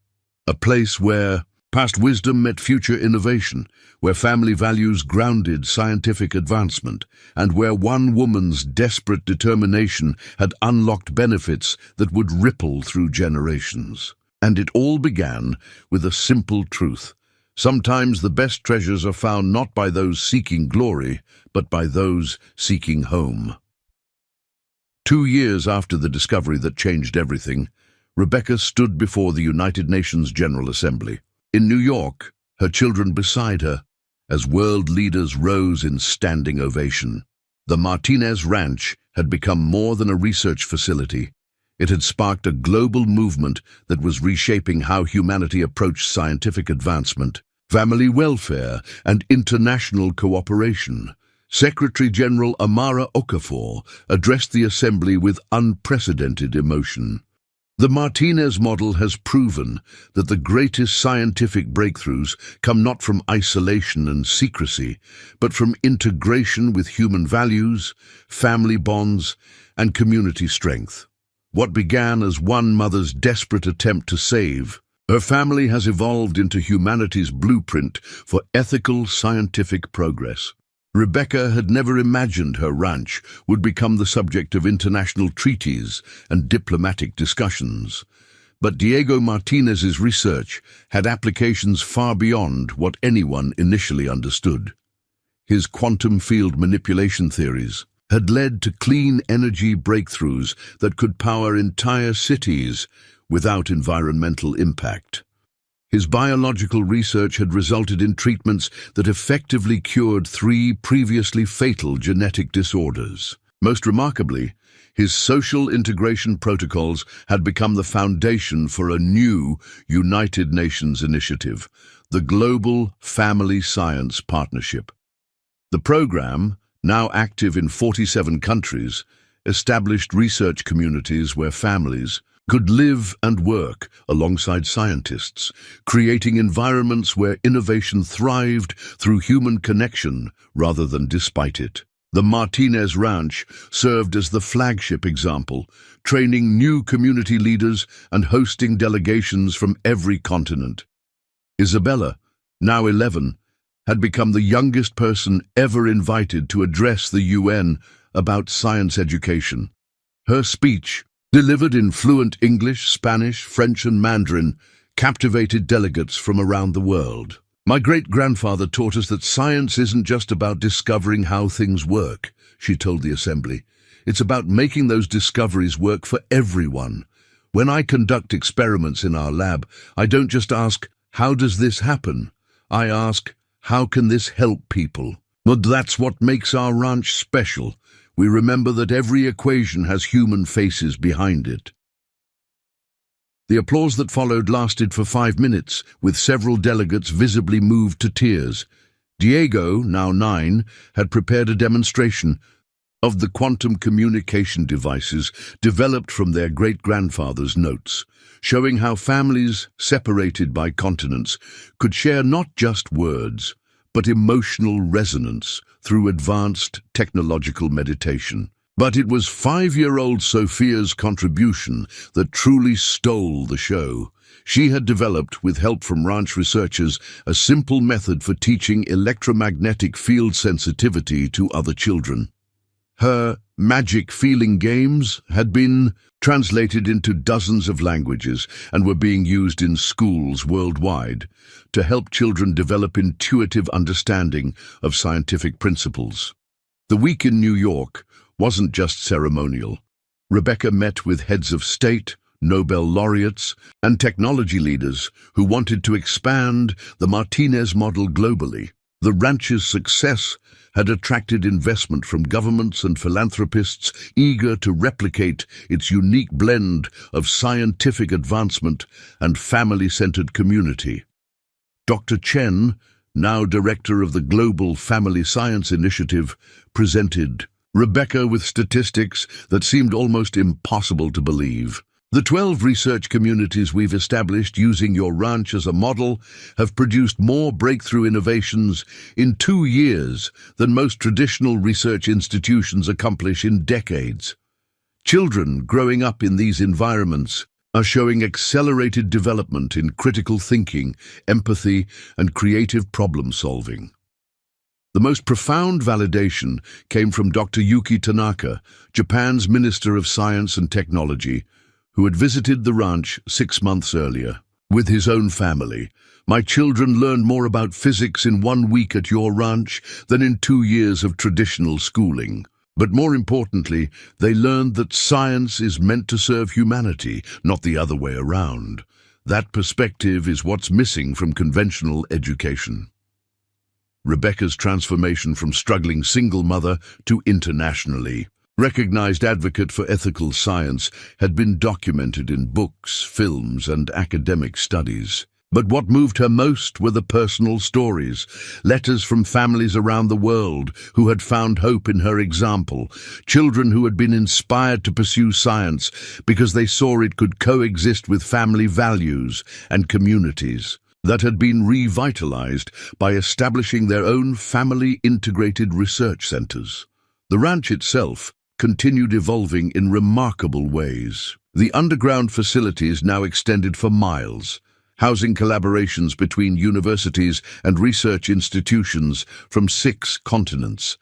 a place where past wisdom met future innovation, where family values grounded scientific advancement, and where one woman's desperate determination had unlocked benefits that would ripple through generations. And it all began with a simple truth. Sometimes the best treasures are found not by those seeking glory, but by those seeking home. 2 years after the discovery that changed everything, Rebecca stood before the United Nations General Assembly. In New York, her children beside her, as world leaders rose in standing ovation. The Martinez Ranch had become more than a research facility. It had sparked a global movement that was reshaping how humanity approached scientific advancement, family welfare, and international cooperation. Secretary General Amara Okafor addressed the Assembly with unprecedented emotion. The Martinez model has proven that the greatest scientific breakthroughs come not from isolation and secrecy, but from integration with human values, family bonds, and community strength. What began as one mother's desperate attempt to save, her family has evolved into humanity's blueprint for ethical scientific progress. Rebecca had never imagined her ranch would become the subject of international treaties and diplomatic discussions. But Diego Martinez's research had applications far beyond what anyone initially understood. His quantum field manipulation theories had led to clean energy breakthroughs that could power entire cities without environmental impact. His biological research had resulted in treatments that effectively cured 3 previously fatal genetic disorders. Most remarkably, his social integration protocols had become the foundation for a new United Nations initiative, the Global Family Science Partnership. The program, now active in 47 countries, established research communities where families could live and work alongside scientists, creating environments where innovation thrived through human connection rather than despite it. The Martinez Ranch served as the flagship example, training new community leaders and hosting delegations from every continent. Isabella, now 11, had become the youngest person ever invited to address the UN about science education. Her speech, delivered in fluent English, Spanish, French, and Mandarin, captivated delegates from around the world. "My great-grandfather taught us that science isn't just about discovering how things work," she told the Assembly. "It's about making those discoveries work for everyone. When I conduct experiments in our lab, I don't just ask, 'How does this happen?' I ask, 'How can this help people?' But that's what makes our ranch special. We remember that every equation has human faces behind it." The applause that followed lasted for 5 minutes, with several delegates visibly moved to tears. Diego, now 9, had prepared a demonstration of the quantum communication devices developed from their great-grandfather's notes, showing how families separated by continents could share not just words, but emotional resonance through advanced technological meditation. But it was 5-year-old Sophia's contribution that truly stole the show. She had developed, with help from ranch researchers, a simple method for teaching electromagnetic field sensitivity to other children. Her magic feeling games had been translated into dozens of languages and were being used in schools worldwide to help children develop intuitive understanding of scientific principles. The week in New York wasn't just ceremonial. Rebecca met with heads of state, Nobel laureates, and technology leaders who wanted to expand the Martinez model globally. The ranch's success had attracted investment from governments and philanthropists eager to replicate its unique blend of scientific advancement and family-centered community. Dr. Chen, now director of the Global Family Science Initiative, presented Rebecca with statistics that seemed almost impossible to believe. "The 12 research communities we've established using your ranch as a model have produced more breakthrough innovations in 2 years than most traditional research institutions accomplish in decades. Children growing up in these environments are showing accelerated development in critical thinking, empathy, and creative problem-solving." The most profound validation came from Dr. Yuki Tanaka, Japan's Minister of Science and Technology, who had visited the ranch 6 months earlier. With his own family, "My children learned more about physics in 1 week at your ranch than in 2 years of traditional schooling." But more importantly, they learned that science is meant to serve humanity, not the other way around. That perspective is what's missing from conventional education. Rebecca's transformation from struggling single mother to internationally recognized advocate for ethical science had been documented in books, films, and academic studies. But what moved her most were the personal stories, letters from families around the world who had found hope in her example, children who had been inspired to pursue science because they saw it could coexist with family values and communities that had been revitalized by establishing their own family-integrated research centers. The ranch itself continued evolving in remarkable ways. The underground facilities now extended for miles, housing collaborations between universities and research institutions from 6 continents.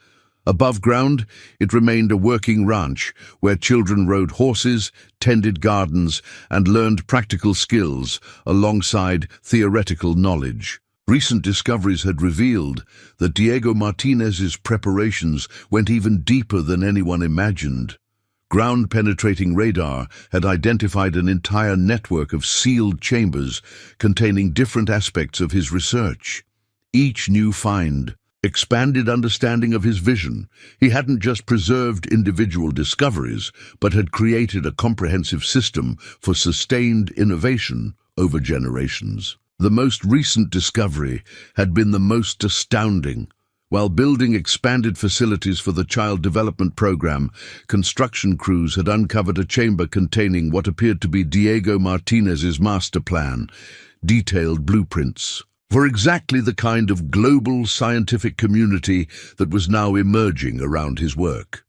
Above ground, it remained a working ranch where children rode horses, tended gardens, and learned practical skills alongside theoretical knowledge. Recent discoveries had revealed that Diego Martinez's preparations went even deeper than anyone imagined. Ground-penetrating radar had identified an entire network of sealed chambers containing different aspects of his research. Each new find expanded understanding of his vision. He hadn't just preserved individual discoveries, but had created a comprehensive system for sustained innovation over generations. The most recent discovery had been the most astounding. While building expanded facilities for the Child Development Program, construction crews had uncovered a chamber containing what appeared to be Diego Martinez's master plan, detailed blueprints for exactly the kind of global scientific community that was now emerging around his work.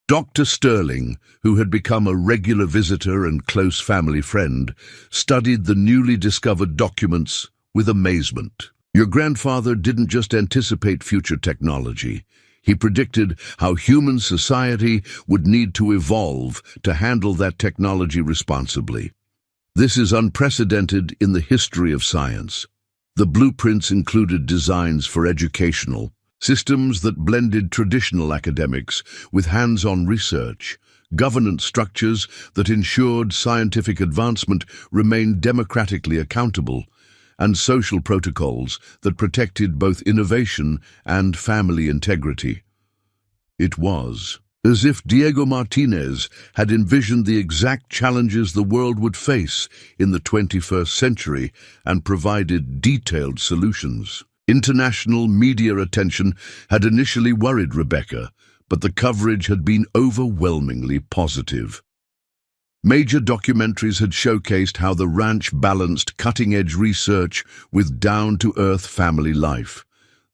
Dr. Sterling, who had become a regular visitor and close family friend, studied the newly discovered documents with amazement. Your grandfather didn't just anticipate future technology. He predicted how human society would need to evolve to handle that technology responsibly. This is unprecedented in the history of science. The blueprints included designs for educational systems that blended traditional academics with hands-on research, governance structures that ensured scientific advancement remained democratically accountable, and social protocols that protected both innovation and family integrity. It was as if Diego Martinez had envisioned the exact challenges the world would face in the 21st century and provided detailed solutions. International media attention had initially worried Rebecca, but the coverage had been overwhelmingly positive. Major documentaries had showcased how the ranch balanced cutting-edge research with down-to-earth family life.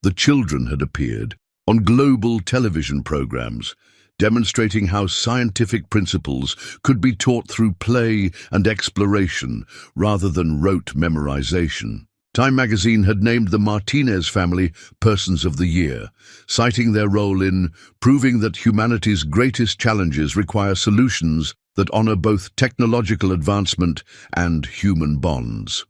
The children had appeared on global television programs, demonstrating how scientific principles could be taught through play and exploration rather than rote memorization. Time magazine had named the Martinez family Persons of the Year, citing their role in proving that humanity's greatest challenges require solutions that honor both technological advancement and human bonds.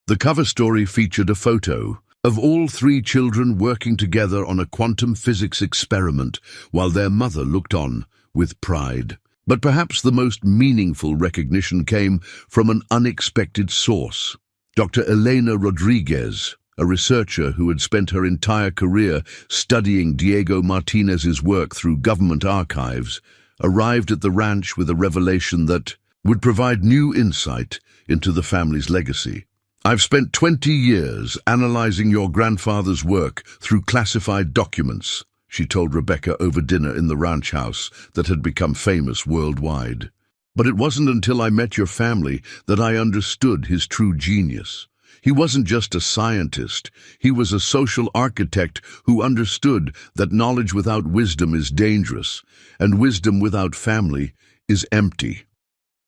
The cover story featured a photo of all 3 children working together on a quantum physics experiment while their mother looked on with pride. But perhaps the most meaningful recognition came from an unexpected source. Dr. Elena Rodriguez, a researcher who had spent her entire career studying Diego Martinez's work through government archives, arrived at the ranch with a revelation that would provide new insight into the family's legacy. "I've spent 20 years analyzing your grandfather's work through classified documents," she told Rebecca over dinner in the ranch house that had become famous worldwide. "But it wasn't until I met your family that I understood his true genius. He wasn't just a scientist, he was a social architect who understood that knowledge without wisdom is dangerous, and wisdom without family is empty."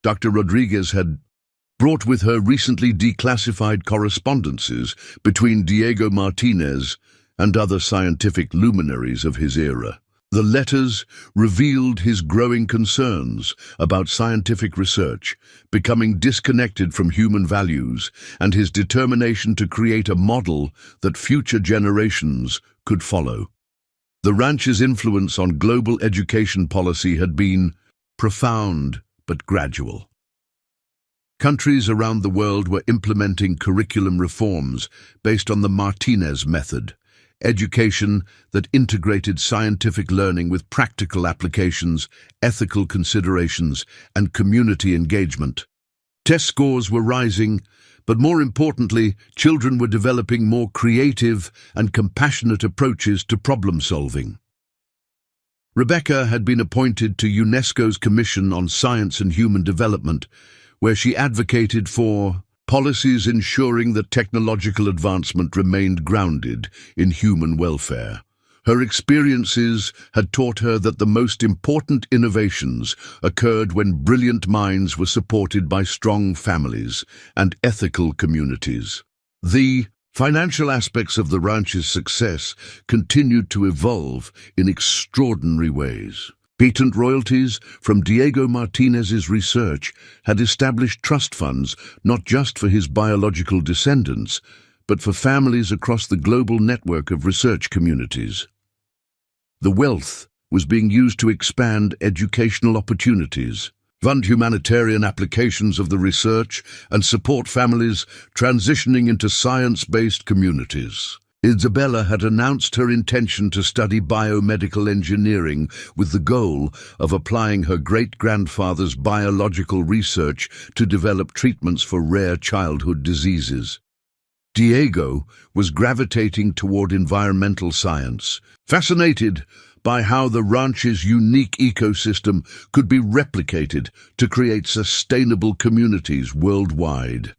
Dr. Rodriguez had brought with her recently declassified correspondences between Diego Martinez and other scientific luminaries of his era. The letters revealed his growing concerns about scientific research, becoming disconnected from human values, and his determination to create a model that future generations could follow. The ranch's influence on global education policy had been profound but gradual. Countries around the world were implementing curriculum reforms based on the Martinez method, education that integrated scientific learning with practical applications, ethical considerations, and community engagement. Test scores were rising, but more importantly, children were developing more creative and compassionate approaches to problem solving. Rebecca had been appointed to UNESCO's Commission on Science and Human Development, where she advocated for policies ensuring that technological advancement remained grounded in human welfare. Her experiences had taught her that the most important innovations occurred when brilliant minds were supported by strong families and ethical communities. The financial aspects of the ranch's success continued to evolve in extraordinary ways. Patent royalties from Diego Martinez's research had established trust funds not just for his biological descendants, but for families across the global network of research communities. The wealth was being used to expand educational opportunities, fund humanitarian applications of the research, and support families transitioning into science-based communities. Isabella had announced her intention to study biomedical engineering with the goal of applying her great-grandfather's biological research to develop treatments for rare childhood diseases. Diego was gravitating toward environmental science, fascinated by how the ranch's unique ecosystem could be replicated to create sustainable communities worldwide.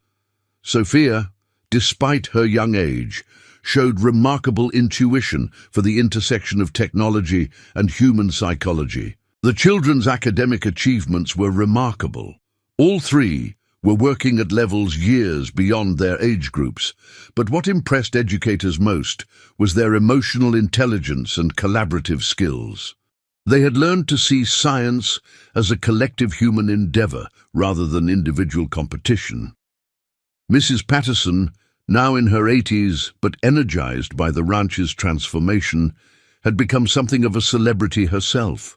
Sophia, despite her young age, showed remarkable intuition for the intersection of technology and human psychology. The children's academic achievements were remarkable. All three were working at levels years beyond their age groups, but what impressed educators most was their emotional intelligence and collaborative skills. They had learned to see science as a collective human endeavor rather than individual competition. Mrs. Patterson, now in her 80s but energized by the ranch's transformation, had become something of a celebrity herself.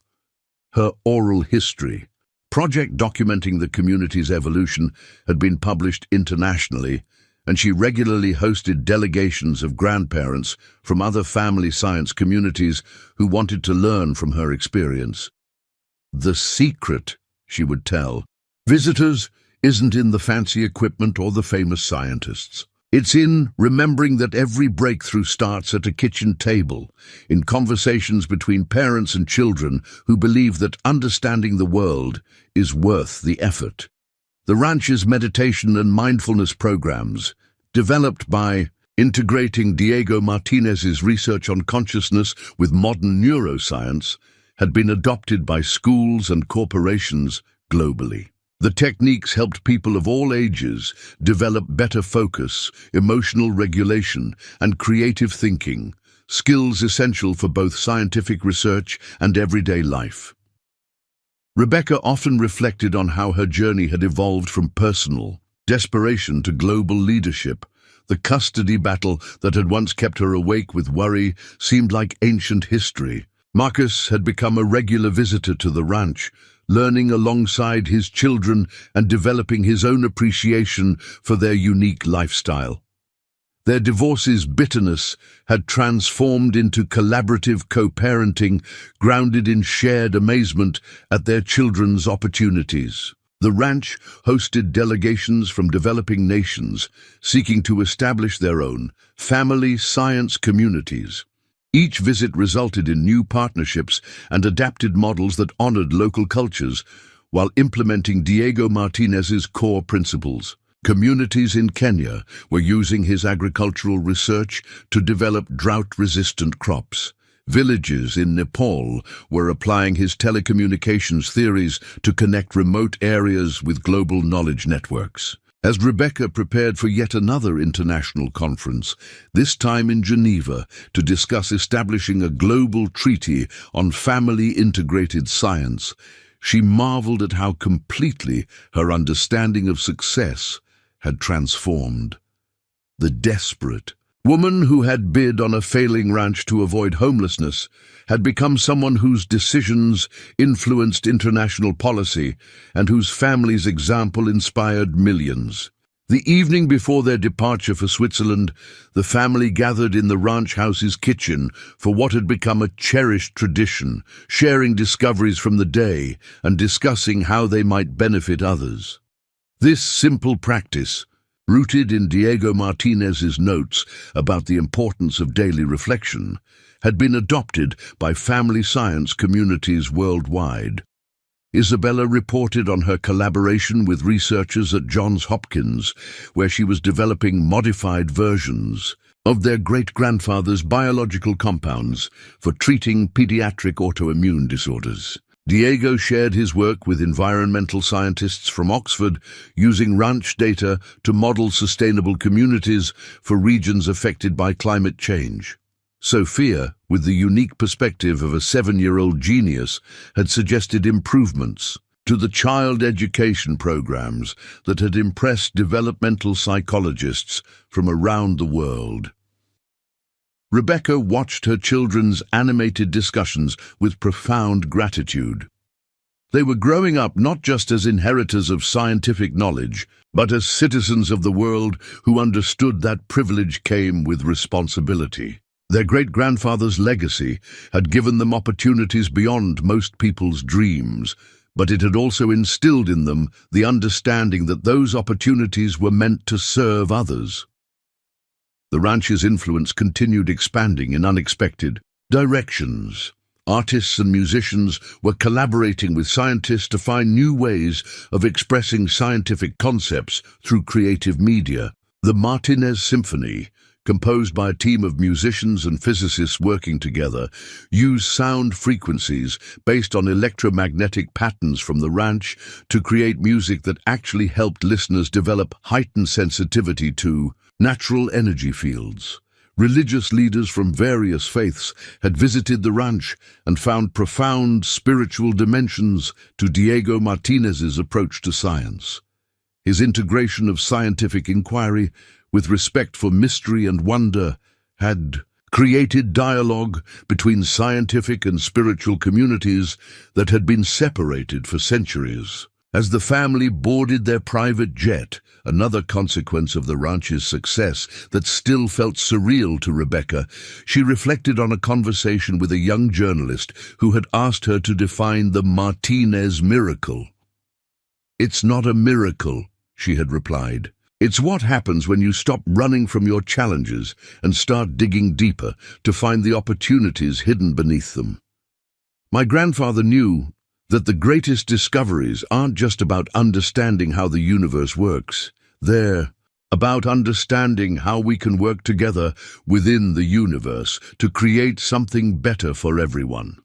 Her oral history, project documenting the community's evolution, had been published internationally, and she regularly hosted delegations of grandparents from other family science communities who wanted to learn from her experience. The secret, she would tell, visitors, isn't in the fancy equipment or the famous scientists. It's in remembering that every breakthrough starts at a kitchen table, in conversations between parents and children who believe that understanding the world is worth the effort. The ranch's meditation and mindfulness programs, developed by integrating Diego Martinez's research on consciousness with modern neuroscience, had been adopted by schools and corporations globally. The techniques helped people of all ages develop better focus, emotional regulation, and creative thinking, skills essential for both scientific research and everyday life. Rebecca often reflected on how her journey had evolved from personal desperation to global leadership. The custody battle that had once kept her awake with worry seemed like ancient history. Marcus had become a regular visitor to the ranch, learning alongside his children and developing his own appreciation for their unique lifestyle. Their divorce's bitterness had transformed into collaborative co-parenting, grounded in shared amazement at their children's opportunities. The ranch hosted delegations from developing nations seeking to establish their own family science communities. Each visit resulted in new partnerships and adapted models that honored local cultures while implementing Diego Martinez's core principles. Communities in Kenya were using his agricultural research to develop drought-resistant crops. Villages in Nepal were applying his telecommunications theories to connect remote areas with global knowledge networks. As Rebecca prepared for yet another international conference, this time in Geneva, to discuss establishing a global treaty on family-integrated science, she marveled at how completely her understanding of success had transformed. The desperate Woman who had bid on a failing ranch to avoid homelessness had become someone whose decisions influenced international policy and whose family's example inspired millions. The evening before their departure for Switzerland, the family gathered in the ranch house's kitchen for what had become a cherished tradition, sharing discoveries from the day and discussing how they might benefit others. This simple practice, rooted in Diego Martinez's notes about the importance of daily reflection, had been adopted by family science communities worldwide. Isabella reported on her collaboration with researchers at Johns Hopkins, where she was developing modified versions of their great-grandfather's biological compounds for treating pediatric autoimmune disorders. Diego shared his work with environmental scientists from Oxford, using ranch data to model sustainable communities for regions affected by climate change. Sophia, with the unique perspective of a 7-year-old genius, had suggested improvements to the child education programs that had impressed developmental psychologists from around the world. Rebecca watched her children's animated discussions with profound gratitude. They were growing up not just as inheritors of scientific knowledge, but as citizens of the world who understood that privilege came with responsibility. Their great-grandfather's legacy had given them opportunities beyond most people's dreams, but it had also instilled in them the understanding that those opportunities were meant to serve others. The ranch's influence continued expanding in unexpected directions. Artists and musicians were collaborating with scientists to find new ways of expressing scientific concepts through creative media. The Martinez Symphony, composed by a team of musicians and physicists working together, used sound frequencies based on electromagnetic patterns from the ranch to create music that actually helped listeners develop heightened sensitivity to natural energy fields. Religious leaders from various faiths had visited the ranch and found profound spiritual dimensions to Diego Martinez's approach to science. His integration of scientific inquiry with respect for mystery and wonder had created dialogue between scientific and spiritual communities that had been separated for centuries. As the family boarded their private jet, another consequence of the ranch's success that still felt surreal to Rebecca, she reflected on a conversation with a young journalist who had asked her to define the Martinez miracle. "It's not a miracle," she had replied. "It's what happens when you stop running from your challenges and start digging deeper to find the opportunities hidden beneath them." My grandfather knew that the greatest discoveries aren't just about understanding how the universe works. They're about understanding how we can work together within the universe to create something better for everyone.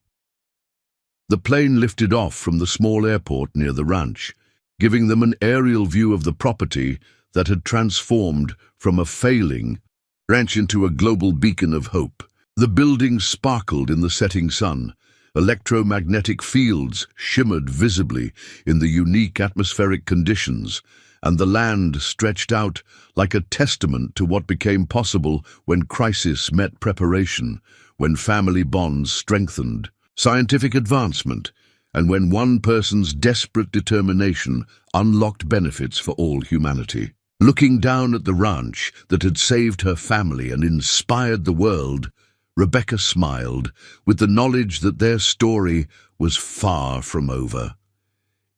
The plane lifted off from the small airport near the ranch, giving them an aerial view of the property that had transformed from a failing ranch into a global beacon of hope. The buildings sparkled in the setting sun. Electromagnetic fields shimmered visibly in the unique atmospheric conditions, and the land stretched out like a testament to what became possible when crisis met preparation, when family bonds strengthened, scientific advancement, and when one person's desperate determination unlocked benefits for all humanity. Looking down at the ranch that had saved her family and inspired the world, Rebecca smiled with the knowledge that their story was far from over.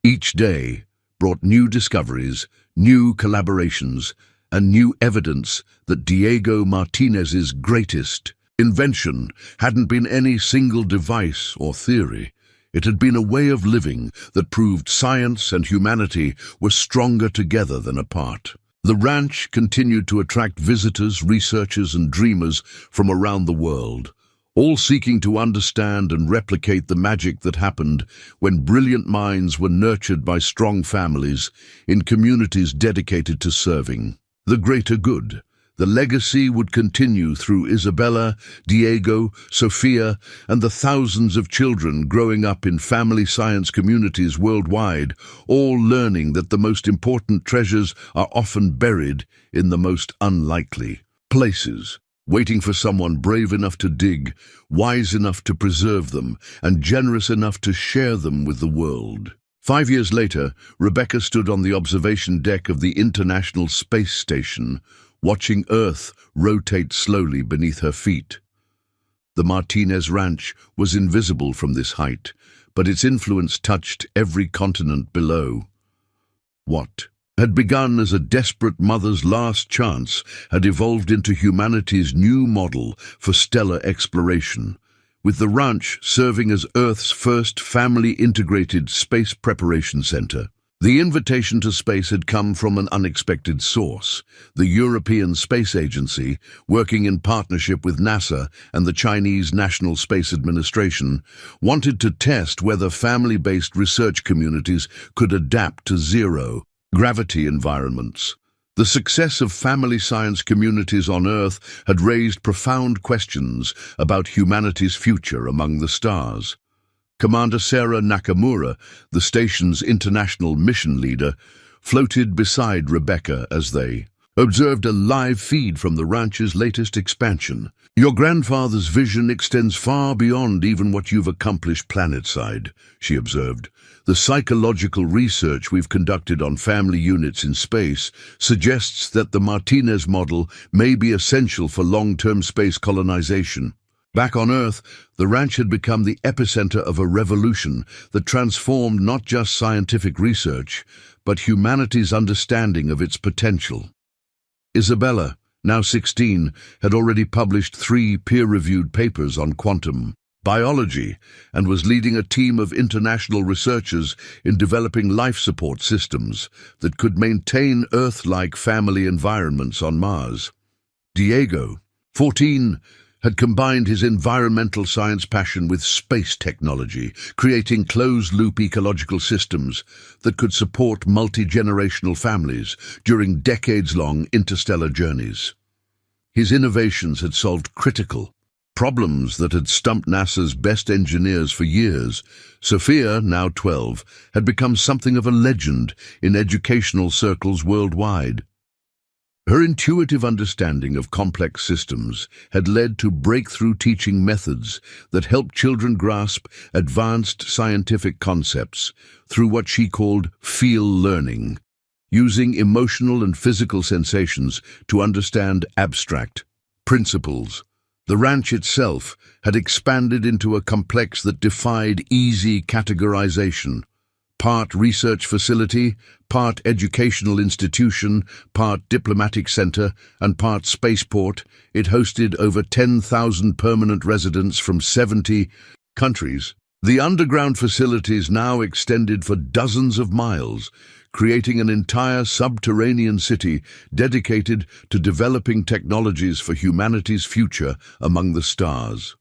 Each day brought new discoveries, new collaborations, and new evidence that Diego Martinez's greatest invention hadn't been any single device or theory. It had been a way of living that proved science and humanity were stronger together than apart. The ranch continued to attract visitors, researchers, and dreamers from around the world, all seeking to understand and replicate the magic that happened when brilliant minds were nurtured by strong families in communities dedicated to serving the greater good. The legacy would continue through Isabella, Diego, Sophia, and the thousands of children growing up in family science communities worldwide, all learning that the most important treasures are often buried in the most unlikely places. waiting for someone brave enough to dig, wise enough to preserve them, and generous enough to share them with the world. 5 years later, Rebecca stood on the observation deck of the International Space Station, watching Earth rotate slowly beneath her feet. The Martinez Ranch was invisible from this height, but its influence touched every continent below. What had begun as a desperate mother's last chance had evolved into humanity's new model for stellar exploration, with the ranch serving as Earth's first family-integrated space preparation center. The invitation to space had come from an unexpected source. The European Space Agency, working in partnership with NASA and the Chinese National Space Administration, wanted to test whether family-based research communities could adapt to zero-gravity environments. The success of family science communities on Earth had raised profound questions about humanity's future among the stars. Commander Sarah Nakamura, the station's international mission leader, floated beside Rebecca as they observed a live feed from the ranch's latest expansion. "Your grandfather's vision extends far beyond even what you've accomplished planetside," she observed. "The psychological research we've conducted on family units in space suggests that the Martinez model may be essential for long-term space colonization." Back on Earth, the ranch had become the epicenter of a revolution that transformed not just scientific research, but humanity's understanding of its potential. Isabella, now 16, had already published 3 peer-reviewed papers on quantum biology and was leading a team of international researchers in developing life support systems that could maintain Earth-like family environments on Mars. Diego, 14, had combined his environmental science passion with space technology, creating closed-loop ecological systems that could support multi-generational families during decades-long interstellar journeys. His innovations had solved critical problems that had stumped NASA's best engineers for years. Sophia, now 12, had become something of a legend in educational circles worldwide. Her intuitive understanding of complex systems had led to breakthrough teaching methods that helped children grasp advanced scientific concepts through what she called feel learning, using emotional and physical sensations to understand abstract principles. The ranch itself had expanded into a complex that defied easy categorization. Part research facility, part educational institution, part diplomatic center, and part spaceport, it hosted over 10,000 permanent residents from 70 countries. The underground facilities now extended for dozens of miles, creating an entire subterranean city dedicated to developing technologies for humanity's future among the stars.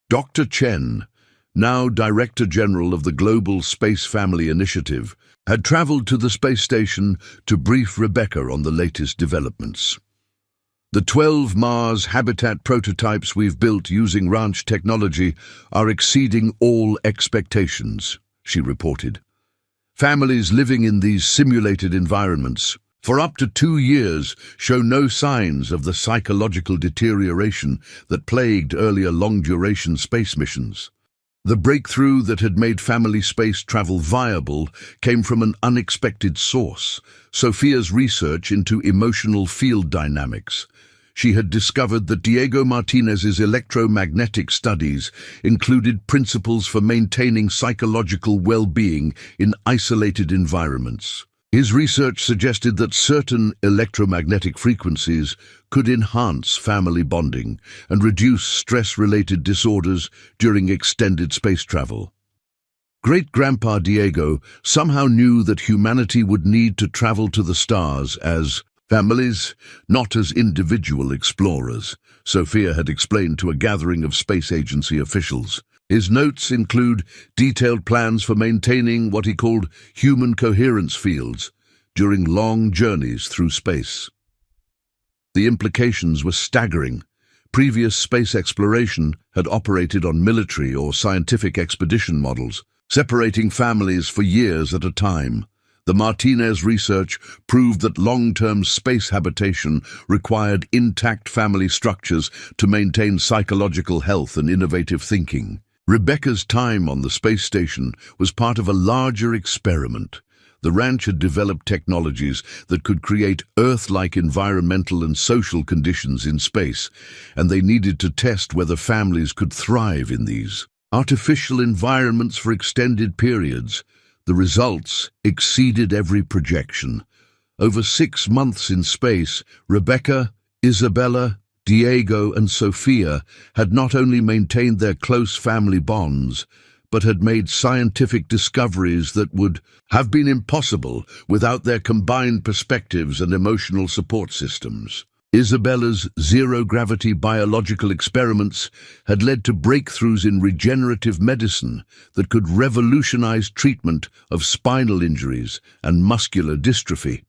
Dr. Chen, now Director General of the Global Space Family Initiative, had traveled to the space station to brief Rebecca on the latest developments. "The 12 Mars habitat prototypes we've built using ranch technology are exceeding all expectations," she reported. "Families living in these simulated environments for up to 2 years show no signs of the psychological deterioration that plagued earlier long-duration space missions. The breakthrough that had made family space travel viable came from an unexpected source: Sophia's research into emotional field dynamics. She had discovered that Diego Martinez's electromagnetic studies included principles for maintaining psychological well-being in isolated environments. His research suggested that certain electromagnetic frequencies could enhance family bonding and reduce stress-related disorders during extended space travel. Great-grandpa Diego somehow knew that humanity would need to travel to the stars as families, not as individual explorers, Sophia had explained to a gathering of space agency officials. His notes include detailed plans for maintaining what he called human coherence fields during long journeys through space. The implications were staggering. Previous space exploration had operated on military or scientific expedition models, separating families for years at a time. The Martinez research proved that long-term space habitation required intact family structures to maintain psychological health and innovative thinking. Rebecca's time on the space station was part of a larger experiment. The ranch had developed technologies that could create Earth-like environmental and social conditions in space, and they needed to test whether families could thrive in these artificial environments for extended periods. The results exceeded every projection. Over 6 months in space, Rebecca, Isabella, Diego, and Sophia had not only maintained their close family bonds, but had made scientific discoveries that would have been impossible without their combined perspectives and emotional support systems. Isabella's zero-gravity biological experiments had led to breakthroughs in regenerative medicine that could revolutionize treatment of spinal injuries and muscular dystrophy.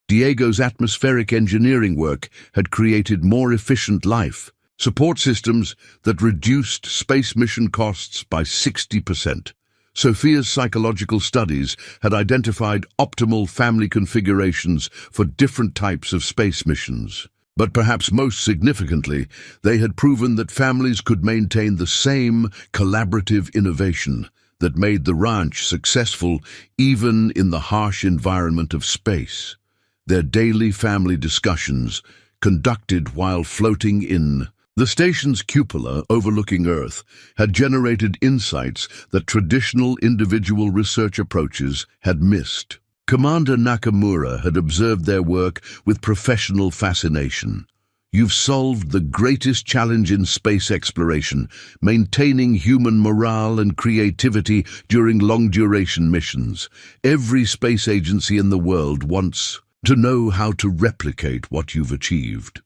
Diego's atmospheric engineering work had created more efficient life support systems that reduced space mission costs by 60%. Sophia's psychological studies had identified optimal family configurations for different types of space missions. But perhaps most significantly, they had proven that families could maintain the same collaborative innovation that made the ranch successful even in the harsh environment of space. Their daily family discussions, conducted while floating in the station's cupola overlooking Earth, had generated insights that traditional individual research approaches had missed. Commander Nakamura had observed their work with professional fascination. "You've solved the greatest challenge in space exploration, maintaining human morale and creativity during long-duration missions. Every space agency in the world wants to know how to replicate what you've achieved."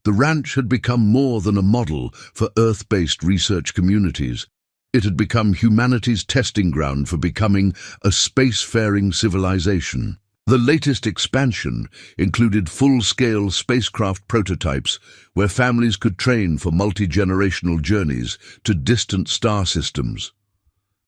The ranch had become more than a model for Earth-based research communities. It had become humanity's testing ground for becoming a spacefaring civilization. The latest expansion included full-scale spacecraft prototypes where families could train for multi-generational journeys to distant star systems.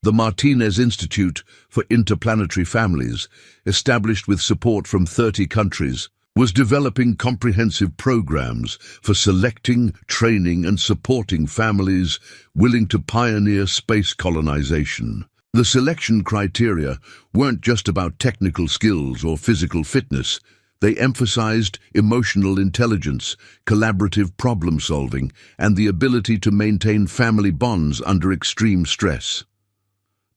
The Martinez Institute for Interplanetary Families, established with support from 30 countries, was developing comprehensive programs for selecting, training, and supporting families willing to pioneer space colonization. The selection criteria weren't just about technical skills or physical fitness. They emphasized emotional intelligence, collaborative problem-solving, and the ability to maintain family bonds under extreme stress.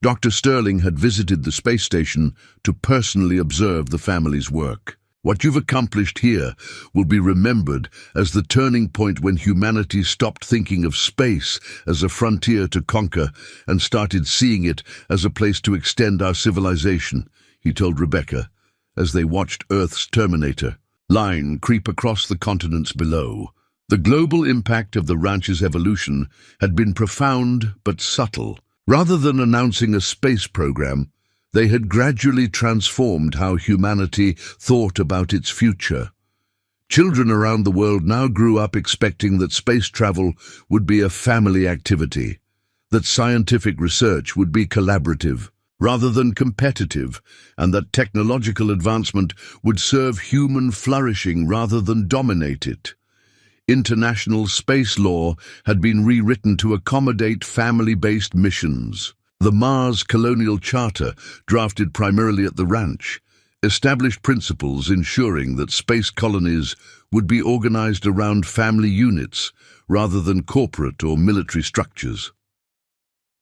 Dr. Sterling had visited the space station to personally observe the family's work. "What you've accomplished here will be remembered as the turning point when humanity stopped thinking of space as a frontier to conquer and started seeing it as a place to extend our civilization," he told Rebecca, as they watched Earth's Terminator line creep across the continents below. The global impact of the ranch's evolution had been profound but subtle. Rather than announcing a space program, they had gradually transformed how humanity thought about its future. Children around the world now grew up expecting that space travel would be a family activity, that scientific research would be collaborative rather than competitive, and that technological advancement would serve human flourishing rather than dominate it. International space law had been rewritten to accommodate family-based missions. The Mars Colonial Charter, drafted primarily at the ranch, established principles ensuring that space colonies would be organized around family units rather than corporate or military structures.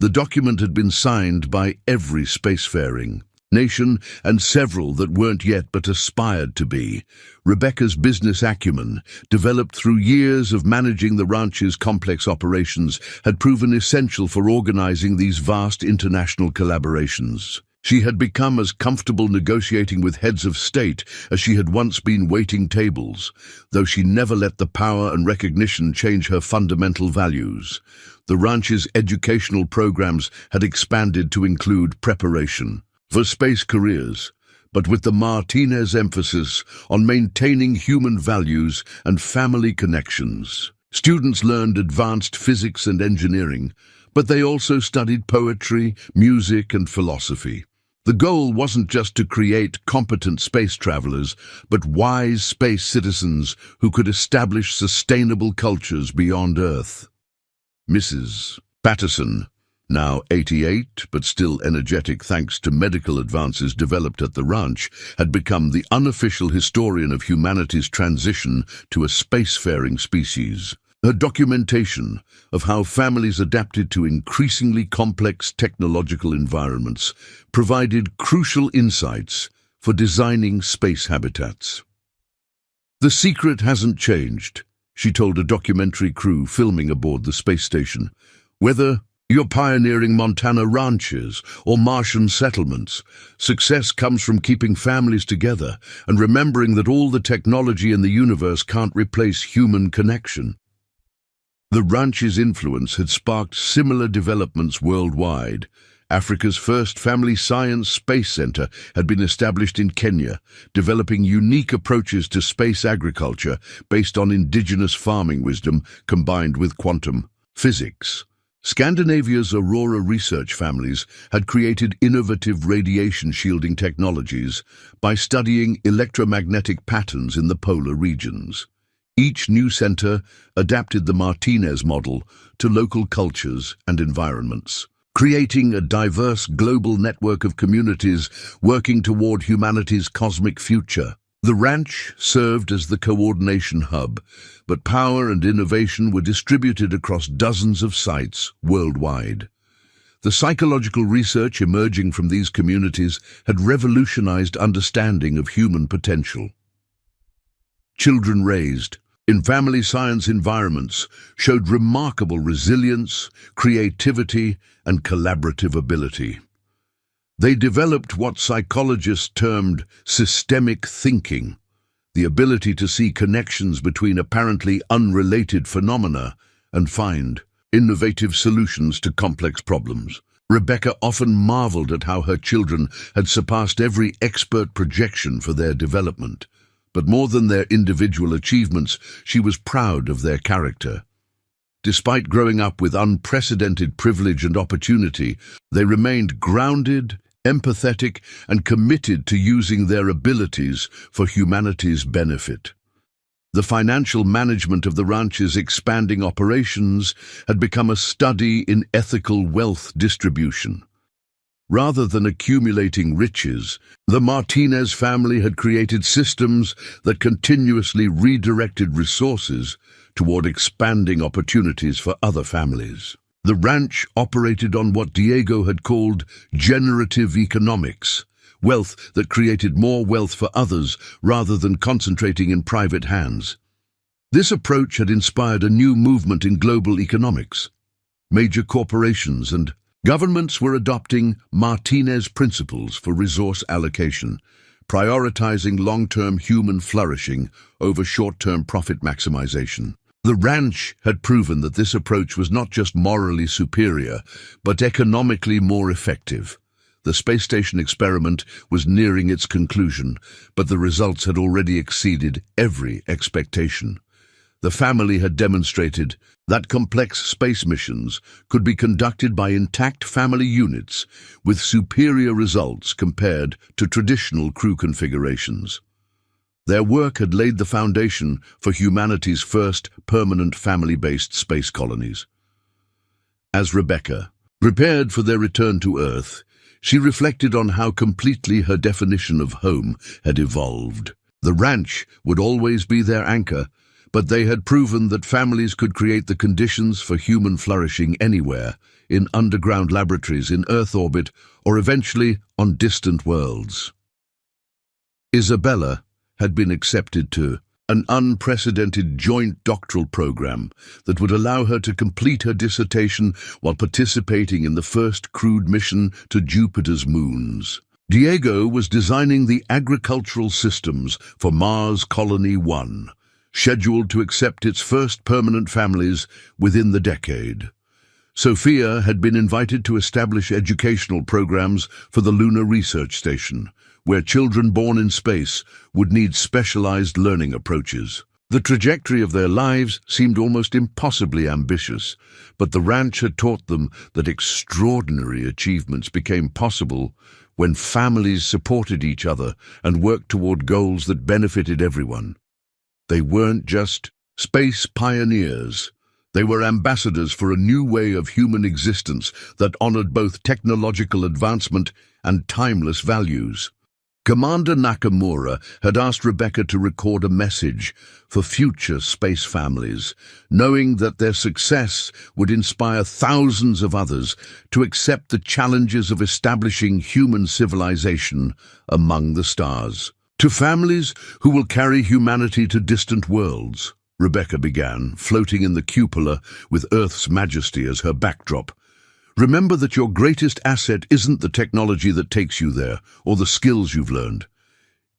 The document had been signed by every spacefaring nation and several that weren't yet but aspired to be. Rebecca's business acumen, developed through years of managing the ranch's complex operations, had proven essential for organizing these vast international collaborations. She had become as comfortable negotiating with heads of state as she had once been waiting tables, though she never let the power and recognition change her fundamental values. The ranch's educational programs had expanded to include preparation for space careers, but with the Martinez emphasis on maintaining human values and family connections. Students learned advanced physics and engineering, but they also studied poetry, music, and philosophy. The goal wasn't just to create competent space travelers, but wise space citizens who could establish sustainable cultures beyond Earth. Mrs. Patterson, now 88 but still energetic thanks to medical advances developed at the ranch, had become the unofficial historian of humanity's transition to a spacefaring species. Her documentation of how families adapted to increasingly complex technological environments provided crucial insights for designing space habitats. "The secret hasn't changed," she told a documentary crew filming aboard the space station. "Whether you're pioneering Montana ranches or Martian settlements, success comes from keeping families together and remembering that all the technology in the universe can't replace human connection." The ranch's influence had sparked similar developments worldwide. Africa's first family science space center had been established in Kenya, developing unique approaches to space agriculture based on indigenous farming wisdom combined with quantum physics. Scandinavia's Aurora research families had created innovative radiation shielding technologies by studying electromagnetic patterns in the polar regions. Each new center adapted the Martinez model to local cultures and environments, creating a diverse global network of communities working toward humanity's cosmic future. The ranch served as the coordination hub, but power and innovation were distributed across dozens of sites worldwide. The psychological research emerging from these communities had revolutionized understanding of human potential. Children raised in family science environments showed remarkable resilience, creativity, and collaborative ability. They developed what psychologists termed systemic thinking, the ability to see connections between apparently unrelated phenomena and find innovative solutions to complex problems. Rebecca often marveled at how her children had surpassed every expert projection for their development. But more than their individual achievements, she was proud of their character. Despite growing up with unprecedented privilege and opportunity, they remained grounded, empathetic, and committed to using their abilities for humanity's benefit. The financial management of the ranch's expanding operations had become a study in ethical wealth distribution. Rather than accumulating riches, the Martinez family had created systems that continuously redirected resources toward expanding opportunities for other families. The ranch operated on what Diego had called generative economics, wealth that created more wealth for others rather than concentrating in private hands. This approach had inspired a new movement in global economics. Major corporations and governments were adopting Martinez principles for resource allocation, prioritizing long-term human flourishing over short-term profit maximization. The ranch had proven that this approach was not just morally superior, but economically more effective. The space station experiment was nearing its conclusion, but the results had already exceeded every expectation. The family had demonstrated that complex space missions could be conducted by intact family units with superior results compared to traditional crew configurations. Their work had laid the foundation for humanity's first permanent family-based space colonies. As Rebecca prepared for their return to Earth, she reflected on how completely her definition of home had evolved. The ranch would always be their anchor, but they had proven that families could create the conditions for human flourishing anywhere, in underground laboratories in Earth orbit, or eventually on distant worlds. Isabella had been accepted to an unprecedented joint doctoral program that would allow her to complete her dissertation while participating in the first crewed mission to Jupiter's moons. Diego was designing the agricultural systems for Mars Colony 1, scheduled to accept its first permanent families within the decade. Sophia had been invited to establish educational programs for the Lunar Research Station, where children born in space would need specialized learning approaches. The trajectory of their lives seemed almost impossibly ambitious, but the ranch had taught them that extraordinary achievements became possible when families supported each other and worked toward goals that benefited everyone. They weren't just space pioneers. They were ambassadors for a new way of human existence that honored both technological advancement and timeless values. Commander Nakamura had asked Rebecca to record a message for future space families, knowing that their success would inspire thousands of others to accept the challenges of establishing human civilization among the stars. To families who will carry humanity to distant worlds, Rebecca began, floating in the cupola with Earth's majesty as her backdrop. Remember that your greatest asset isn't the technology that takes you there, or the skills you've learned.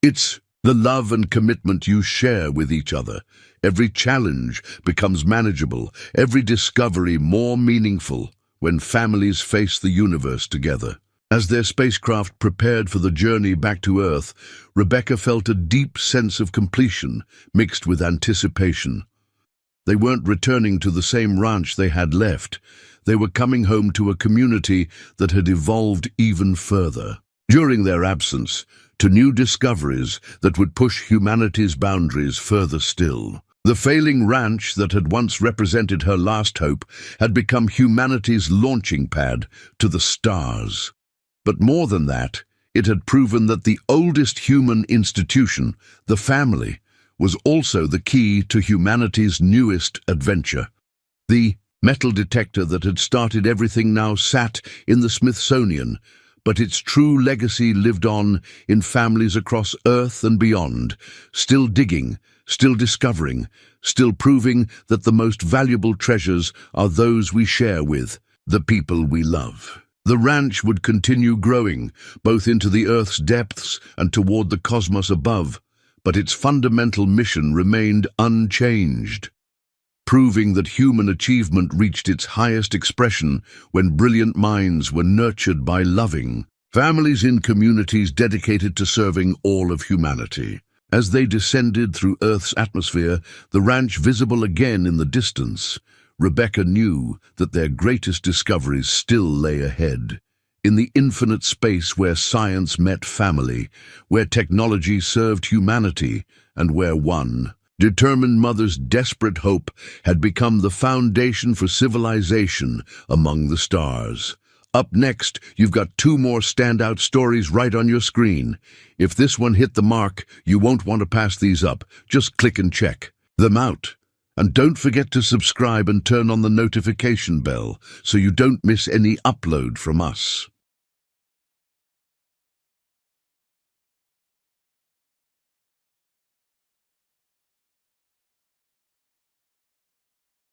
It's the love and commitment you share with each other. Every challenge becomes manageable, every discovery more meaningful when families face the universe together. As their spacecraft prepared for the journey back to Earth, Rebecca felt a deep sense of completion mixed with anticipation. They weren't returning to the same ranch they had left. They were coming home to a community that had evolved even further. During their absence, to new discoveries that would push humanity's boundaries further still. The failing ranch that had once represented her last hope had become humanity's launching pad to the stars. But more than that, it had proven that the oldest human institution, the family, was also the key to humanity's newest adventure. The metal detector that had started everything now sat in the Smithsonian, but its true legacy lived on in families across Earth and beyond, still digging, still discovering, still proving that the most valuable treasures are those we share with the people we love. The ranch would continue growing, both into the Earth's depths and toward the cosmos above, but its fundamental mission remained unchanged, proving that human achievement reached its highest expression when brilliant minds were nurtured by loving families in communities dedicated to serving all of humanity. As they descended through Earth's atmosphere, the ranch visible again in the distance, Rebecca knew that their greatest discoveries still lay ahead. In the infinite space where science met family, where technology served humanity, and where one determined mother's desperate hope had become the foundation for civilization among the stars. Up next, you've got two more standout stories right on your screen. If this one hit the mark, you won't want to pass these up. Just click and check them out. And don't forget to subscribe and turn on the notification bell so you don't miss any upload from us.